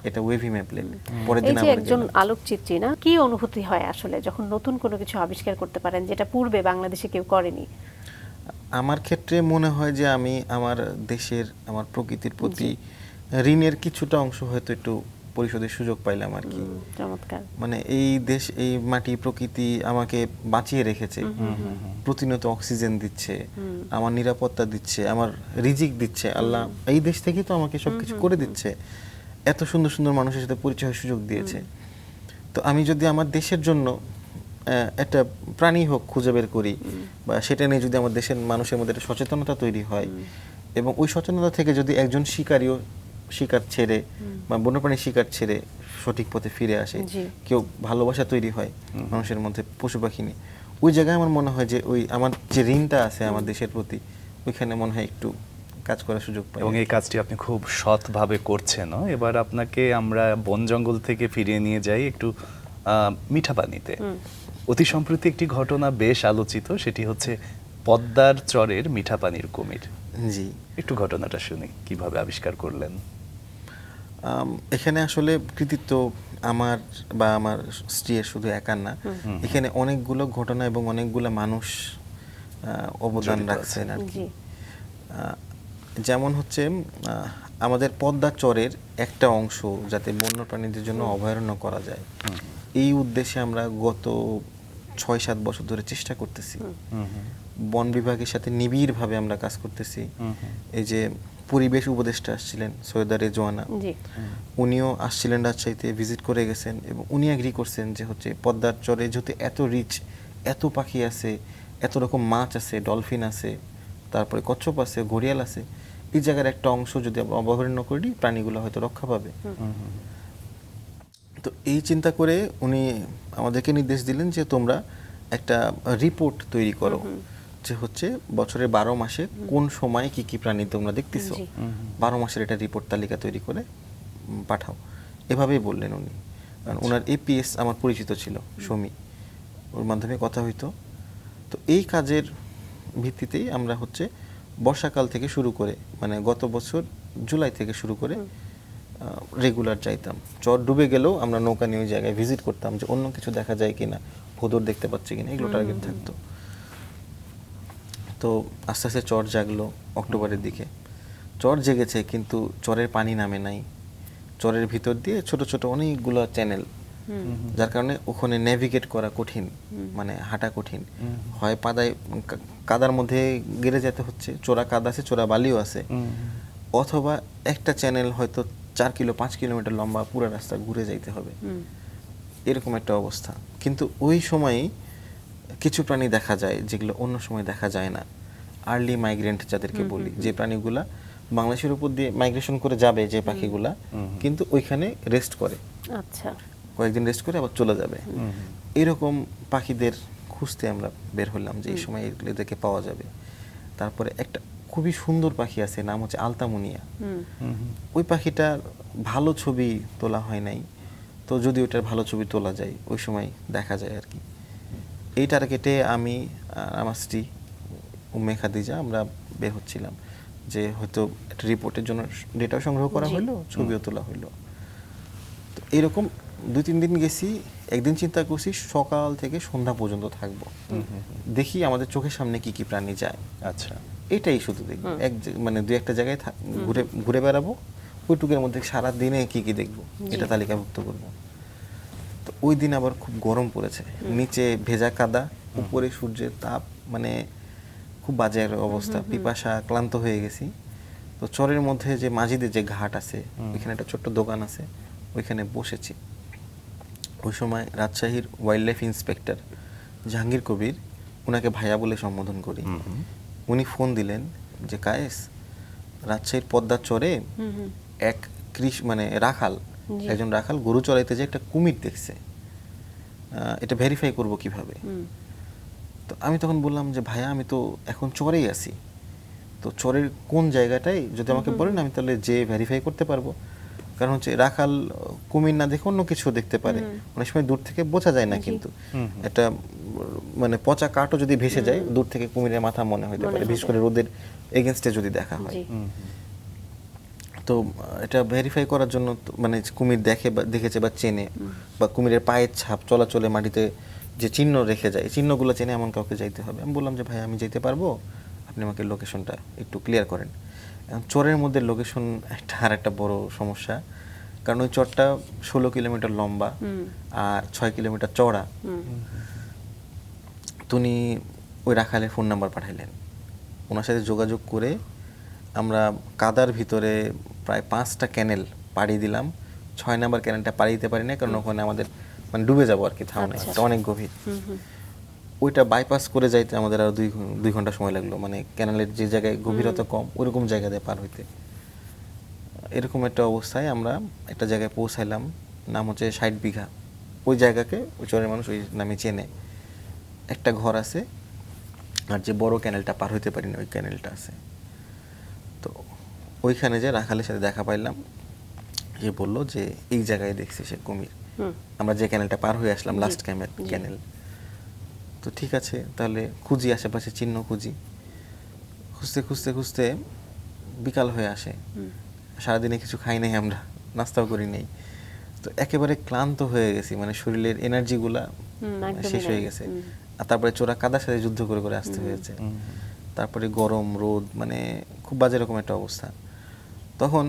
এটা ওয়েভি ম্যাপলেট। পরের দিন আমরা একজন আলোকচিত্রী না, কি অনুভূতি হয় আসলে যখন নতুন কোনো কিছু আবিষ্কার করতে পারেন যেটা পূর্বে বাংলাদেশে কেউ করেনি? আমার ক্ষেত্রে মনে হয় যে আমি আমার দেশের, আমার প্রকৃতির প্রতি ঋণের কিছুটা অংশ হয়তো একটু পরিশোধের সুযোগ পাইলাম আর কি। চমৎকার। মানে এই দেশ, এই মাটি, প্রকৃতি আমাকে বাঁচিয়ে রেখেছে, প্রতিনিয়ত অক্সিজেন দিচ্ছে, আমার নিরাপত্তা দিচ্ছে, আমার রিজিক দিচ্ছে আল্লাহ। এই দেশ থেকেই তো আমাকে সবকিছু করে দিচ্ছে, এত সুন্দর সুন্দর মানুষের সাথে পরিচয়ের সুযোগ দিয়েছে। তো আমি যদি আমার দেশের জন্য একটা প্রাণী হোক খুঁজে বের করি, বা সেটা নিয়ে যদি আমার দেশের মানুষের মধ্যে একটা সচেতনতা তৈরি হয়, এবং ওই সচেতনতা থেকে যদি একজন শিকারীও শিকার ছেড়ে বা বন্যপ্রাণী শিকার ছেড়ে সঠিক পথে ফিরে আসে, কেউ ভালোবাসা তৈরি হয় মানুষের মধ্যে পশু পাখি নিয়ে, ওই জায়গায় আমার মনে হয় যে ওই আমার যে ঋণটা আছে আমার দেশের প্রতি, ওইখানে মনে হয় একটু কাজ করার সুযোগ পাই। এবং এই কাজটি আপনি খুব সৎভাবে করছেন। এবার আপনাকে আমরা বন জঙ্গল থেকে ফিরিয়ে নিয়ে যাই একটু মিঠা পানিতে। অতি সম্প্রতি একটি ঘটনা বেশ আলোচিত, সেটি হচ্ছে পদ্মার চরের মিঠা পানির কুমির। জি, একটু ঘটনাটা শুনি, কিভাবে আবিষ্কার করলেন? এখানে আসলে কৃতিত্ব আমার বা আমার স্ত্রীর শুধু একার না, এখানে অনেকগুলো ঘটনা এবং অনেকগুলো মানুষ অবদান রাখছেন আর কি। যেমন হচ্ছে আমাদের পদ্মা চরের একটা অংশ যাতে বন্যপ্রাণীদের জন্য অভয়ারণ্য করা যায়, এই উদ্দেশ্যে আমরা গত 6-7 বছর ধরে চেষ্টা করতেছি। বন বিভাগের সাথে নিবিড়ভাবে আমরা কাজ করতেছি। এই যে পরিবেশ উপদেষ্টা আসছিলেন সৈয়দা রেজওয়ানা, উনিও আসছিলেন রাজশাহীতে, ভিজিট করে গেছেন, এবং উনি এগ্রি করছেন যে হচ্ছে পদ্মার চরে যেহেতু এত রিচ, এত পাখি আছে, এত রকম মাছ আছে, ডলফিন আছে, তারপরে কচ্ছপ আছে, ঘড়িয়াল আছে, এই জায়গার একটা অংশ যদি আমরা অবহেলন করি প্রাণীগুলো হয়তো রক্ষা পাবে। তো এই চিন্তা করে উনি আমাদেরকে নির্দেশ দিলেন যে তোমরা একটা রিপোর্ট তৈরি করো, যে হচ্ছে বছরের 12 মাসে কোন সময় কি কি প্রাণী তোমরা দেখতেছো, 12 মাসের একটা রিপোর্ট তালিকা তৈরি করে পাঠাও। এভাবেই বললেন উনি। কারণ ওনার এপিএস আমার পরিচিত ছিল, সমী, ওর মাধ্যমে কথা হইতো। তো এই কাজের ভিত্তিতেই আমরা হচ্ছে বর্ষাকাল থেকে শুরু করে, মানে গত বছর জুলাই থেকে শুরু করে রেগুলার যাইতাম। চর ডুবে গেলেও আমরা নৌকা নিয়ে ওই জায়গায় ভিজিট করতাম, যে অন্য কিছু দেখা যায় কিনা, ভোঁদর দেখতে পাচ্ছি কিনা, এগুলো টার্গেট থাকতো। তো আস্তে আস্তে চর জাগলো অক্টোবরের দিকে। চর জেগেছে কিন্তু চরের পানি নামে নাই। চরের ভিতর দিয়ে ছোট ছোট অনেকগুলো চ্যানেল, যার কারণে ওখানে নেভিগেট করা কঠিন, মানে হাঁটা কঠিন হয়। কাদার মধ্যে গেড়ে যেতে হচ্ছে, চোরা কাদা আছে, চোরা বালিও আছে, অথবা একটা চ্যানেল হয়তো 4 কিলো 5 কিলোমিটার লম্বা, পুরো রাস্তা ঘুরে যাইতে হবে, এরকম একটা অবস্থা। কিন্তু ওই সময়ই কিছু প্রাণী দেখা যায় যেগুলো অন্য সময় দেখা যায় না। আর্লি মাইগ্রেন্ট যাদেরকে বলি, যে প্রাণীগুলা বাংলাদেশের উপর দিয়ে মাইগ্রেশন করে যাবে, যে পাখিগুলা কিন্তু ওইখানে রেস্ট করে, আচ্ছা, কয়েকদিন রেস্ট করে আবার চলে যাবে, এরকম পাখিদের খুঁজতে আমরা বের হলাম যে এই সময় এদেরকে পাওয়া যাবে। তারপরে একটা খুবই সুন্দর পাখি আছে, নাম হচ্ছে আলতামুনিয়া। ওই পাখিটার ভালো ছবি তোলা হয় নাই, তো যদি ওইটার ভালো ছবি তোলা যায় ওই সময় দেখা যায় আর কি। এই টার্গেটে আমি আমার স্ত্রী উম্মে খাদিজা আমরা বের হচ্ছিলাম, যে হয়তো একটা রিপোর্টের জন্য ডেটাও সংগ্রহ করা হলো, ছবিও তোলা হলো। তো এরকম 2-3 দিন গেছি। একদিন চিন্তা করছি সকাল থেকে সন্ধ্যা পর্যন্ত থাকবো, দেখি আমাদের চোখের সামনে কি কি প্রাণী যায়। আচ্ছা, এটাই শুধু দেখবো, মানে 2-1টা জায়গায় ঘুরে ঘুরে বেড়াবো, ওইটুকের মধ্যে সারা দিনে কি কি দেখবো এটা তালিকাভুক্ত করবো। তো ওই দিন আবার খুব গরম পড়েছে, নিচে ভেজা কাদা, উপরে সূর্যের তাপ, মানে খুব বাজে একটা অবস্থা, পিপাসা, ক্লান্ত হয়ে গেছি। তো চরের মধ্যে যে মাঝিদের যে ঘাট আছে, ওইখানে একটা ছোট্ট দোকান আছে, ওইখানে বসেছি। ওই সময় রাজশাহীর wild life inspector Jahangir Kabir, ওনাকে ভাইয়া বলে সম্বোধন করি, উনি ফোন দিলেন যে কায়েস, রাজশাহীর পদ্মার চরে এক মানে রাখাল, একজন রাখাল গরু চড়াইতে যে একটা কুমির দেখছে, এটা ভেরিফাই করব কিভাবে। তো আমি তখন বললাম যে ভাইয়া আমি তো এখন চরেই আছি, তো চরের কোন জায়গাটায় যদি আমাকে বলেন আমি তাহলে যে ভেরিফাই করতে পারবো। কারণ হচ্ছে রাখাল কুমির না দেখে অন্য কিছু দেখতে পারে, অনেক সময় দূর থেকে বোঝা যায় না, কিন্তু একটা মানে পচা কাঠও যদি ভেসে যায় দূর থেকে কুমিরের মাথা মনে হতে পারে, বিশেষ করে রোদের এগেনস্টে যদি দেখা হয়। তো এটা ভেরিফাই করার জন্য মানে কুমির দেখেছে বা চেনে, বা কুমিরের পায়ের ছাপ চলাচলে মাটিতে যে চিহ্ন রেখে যায়, চিহ্নগুলো চেনে এমন কাউকে যাইতে হবে। আমি বললাম যে ভাই আমি যেতে পারবো, আপনি আমাকে লোকেশনটা একটু ক্লিয়ার করেন। চরের মধ্যে লোকেশন আর একটা বড় সমস্যা, কারণ ওই চরটা 16 কিলোমিটার লম্বা আর 6 কিলোমিটার চওড়া। তো উনি ওই রাখালের ফোন নাম্বার পাঠাইলেন, ওনার সাথে যোগাযোগ করে আমরা কাদার ভিতরে প্রায় 5টা ক্যানেল পাড়ি দিলাম। 6 নাম্বার ক্যানেলটা পাড়ি দিতে পারি না, কারণ ওখানে আমাদের মানে ডুবে যাবো আর কি, থাও নাই, তো অনেক গভীর। ওইটা বাইপাস করে যাইতে আমাদের আরো 2 ঘন্টা সময় লাগলো, মানে ক্যানেলের যে জায়গায় গভীরতা কম ওরকম জায়গা দিয়ে পার হইতে। এরকম একটা অবস্থায় আমরা একটা জায়গায় পৌঁছাইলাম, নাম হচ্ছে 60 বিঘা। ওই জায়গাকে ওই চরের মানুষ ওই নামে চেনে। একটা ঘর আছে, আর যে বড় ক্যানেলটা পার হইতে পারি না ওই ক্যানেলটা আছে। তো ওইখানে যে রাখালের সাথে দেখা পাইলাম, যে বলল যে এই জায়গায় দেখছি সে কুমির। আমরা যে ক্যানেলটা পার হয়ে আসলাম, লাস্ট ক্যানেল। তো ঠিক আছে, তাহলে খুঁজি, আশেপাশে চিহ্ন খুঁজি। খুঁজতে খুঁজতে খুঁজতে বিকাল হয়ে আসে। সারাদিনে কিছু খাই নাই আমরা, নাস্তাও করি নাই। তো একেবারে ক্লান্ত হয়ে গেছি, মানে শরীরের এনার্জিগুলা শেষ হয়ে গেছে। আর তারপরে চোরা কাদার সাথে যুদ্ধ করে করে আসতে হয়েছে। তারপরে গরম রোদ, মানে খুব বাজে রকম একটা অবস্থা। তখন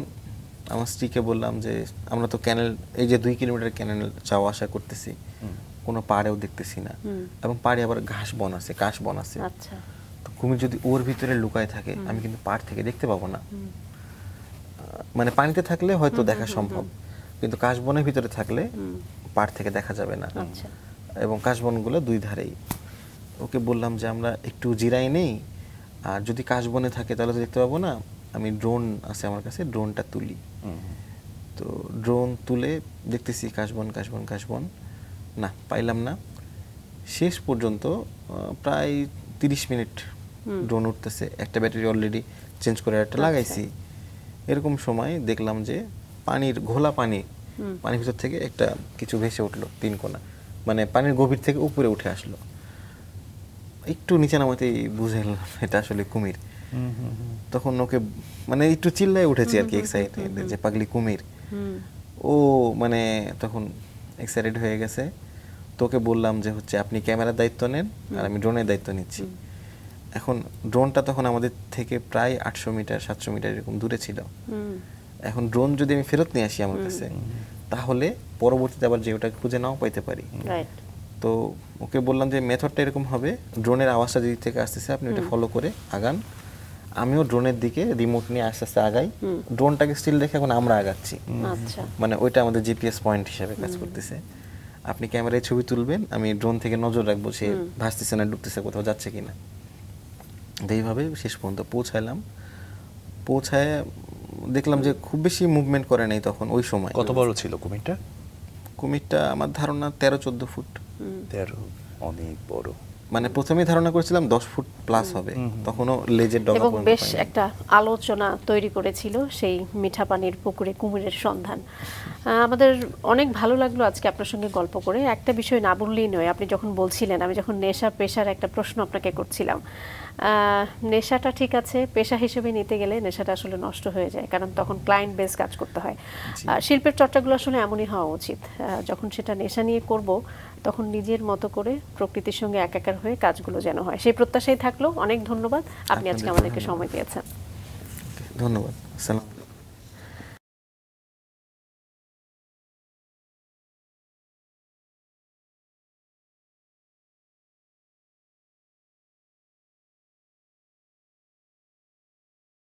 আমার স্ত্রীকে বললাম যে আমরা তো ক্যানেল, এই যে 2 কিলোমিটার ক্যানেল যাওয়া আসা করতেছি, কোনো পাড়েও দেখতেছি না, এবং পাড়ে আবার ঘাস বন আছে, কাশ বন আছে। আচ্ছা, তো কুমির যদি ওর ভিতরে লুকায় থাকে, আমি কিন্তু পাড় থেকে দেখতে পাবো না। মানে পানিতে থাকলে হয়তো দেখা সম্ভব, কিন্তু কাশবনের ভিতরে থাকলে পাড় থেকে দেখা যাবে না। আচ্ছা। এবং কাশবনগুলো 2 ধারেই। ওকে বললাম যে আমরা একটু জিরাই নেই, আর যদি কাশবনে থাকে তাহলে তো দেখতে পাবো না, আমি ড্রোন আছে আমার কাছে, ড্রোনটা তুলি। তো ড্রোন তুলে দেখতেছি কাশবন কাশবন কাশবন, না পাইলাম না। শেষ পর্যন্ত প্রায় 30 মিনিট ড্রোন উঠতেছে, একটা ব্যাটারি অলরেডি চেঞ্জ করে একটা লাগাইছি। এরকম সময় দেখলাম যে পানির ঘোলা পানির ভিতর থেকে একটা কিছু ভেসে উঠলো, 3 কোনা, মানে পানির গভীর থেকে উপরে উঠে আসলো। একটু নিচে নামাতেই বুঝে গেলাম এটা আসলে কুমির। তখন ওকে মানে একটু চিল্লায় উঠেছি আর কি, এক্সাইটেড যে পাগলি কুমির। ও মানে তখন এক্সাইটেড হয়ে গেছে। তোকে বললাম যে হচ্ছে আপনি ক্যামেরার দায়িত্ব নেন আর আমি ড্রোনের দায়িত্ব নিচ্ছি। এখন ড্রোনটা তখন আমাদের থেকে প্রায় 800 মিটার 700 মিটার এরকম দূরে ছিল। এখন ড্রোন যদি আমি ফেরত নিয়ে আসি আমার কাছে, তাহলে পরবর্তীতে আবার যে ওটাকে খুঁজে নাও পাইতে পারি। তো ওকে বললাম যে মেথডটা এরকম হবে, ড্রোনের আওয়াজটা যেদিক থেকে আসতেছে আপনি ওটা ফলো করে আগান, আমিও ড্রোনের দিকে রিমোট নিয়ে আস্তে আস্তে আগাই। ড্রোনটাকে স্টিল রেখে এখন আমরা আগাচ্ছি, মানে ওইটা আমাদের জিপিএস পয়েন্ট হিসেবে কাজ করতেছে। আপনি ক্যামেরায় ছবি তুলবেন, আমি ড্রোন থেকে নজর রাখবো সে ভাসতেছে না ডুবতেছে, কোথাও যাচ্ছে কিনা। এইভাবে শেষ পর্যন্ত পৌঁছালাম। পৌঁছায় দেখলাম যে খুব বেশি মুভমেন্ট করে নাই তখন ওই সময়। কত বড় ছিল কুমিরটা? কুমিরটা আমার ধারণা 13-14 ফুট। 13, অনেক বড়। মানে প্রথমেই ধারণা করেছিলাম 10 ফুট প্লাস হবে, তখনও লেজের ডগা পর্যন্ত পাইনি। এবং বেশ একটা আলোচনা তৈরি করেছিল সেই মিঠা পানির পুকুরে কুমিরের সন্ধান। আমাদের অনেক ভালো লাগলো আজকে আপনার সঙ্গে গল্প করে। একটা বিষয় না বললেই নয়, আপনি যখন বলছিলেন, আমি যখন নেশা পেশার একটা প্রশ্ন আপনাকে করছিলাম, নেশাটা ঠিক আছে, পেশা হিসেবে নিতে গেলে নেশাটা আসলে নষ্ট হয়ে যায়, কারণ তখন ক্লায়েন্ট বেস কাজ করতে হয়। শিল্পের চর্চাগুলো আসলে এমনই হওয়া উচিত, যখন সেটা নেশা নিয়ে করব তখন নিজের মতো করে প্রকৃতির সঙ্গে একাকার হয়ে কাজগুলো যেন হয়, সেই প্রত্যাশাই থাকলো। অনেক ধন্যবাদ, আপনি আজকে আমাদেরকে সময় দিয়েছেন। ধন্যবাদ। আসসালাম।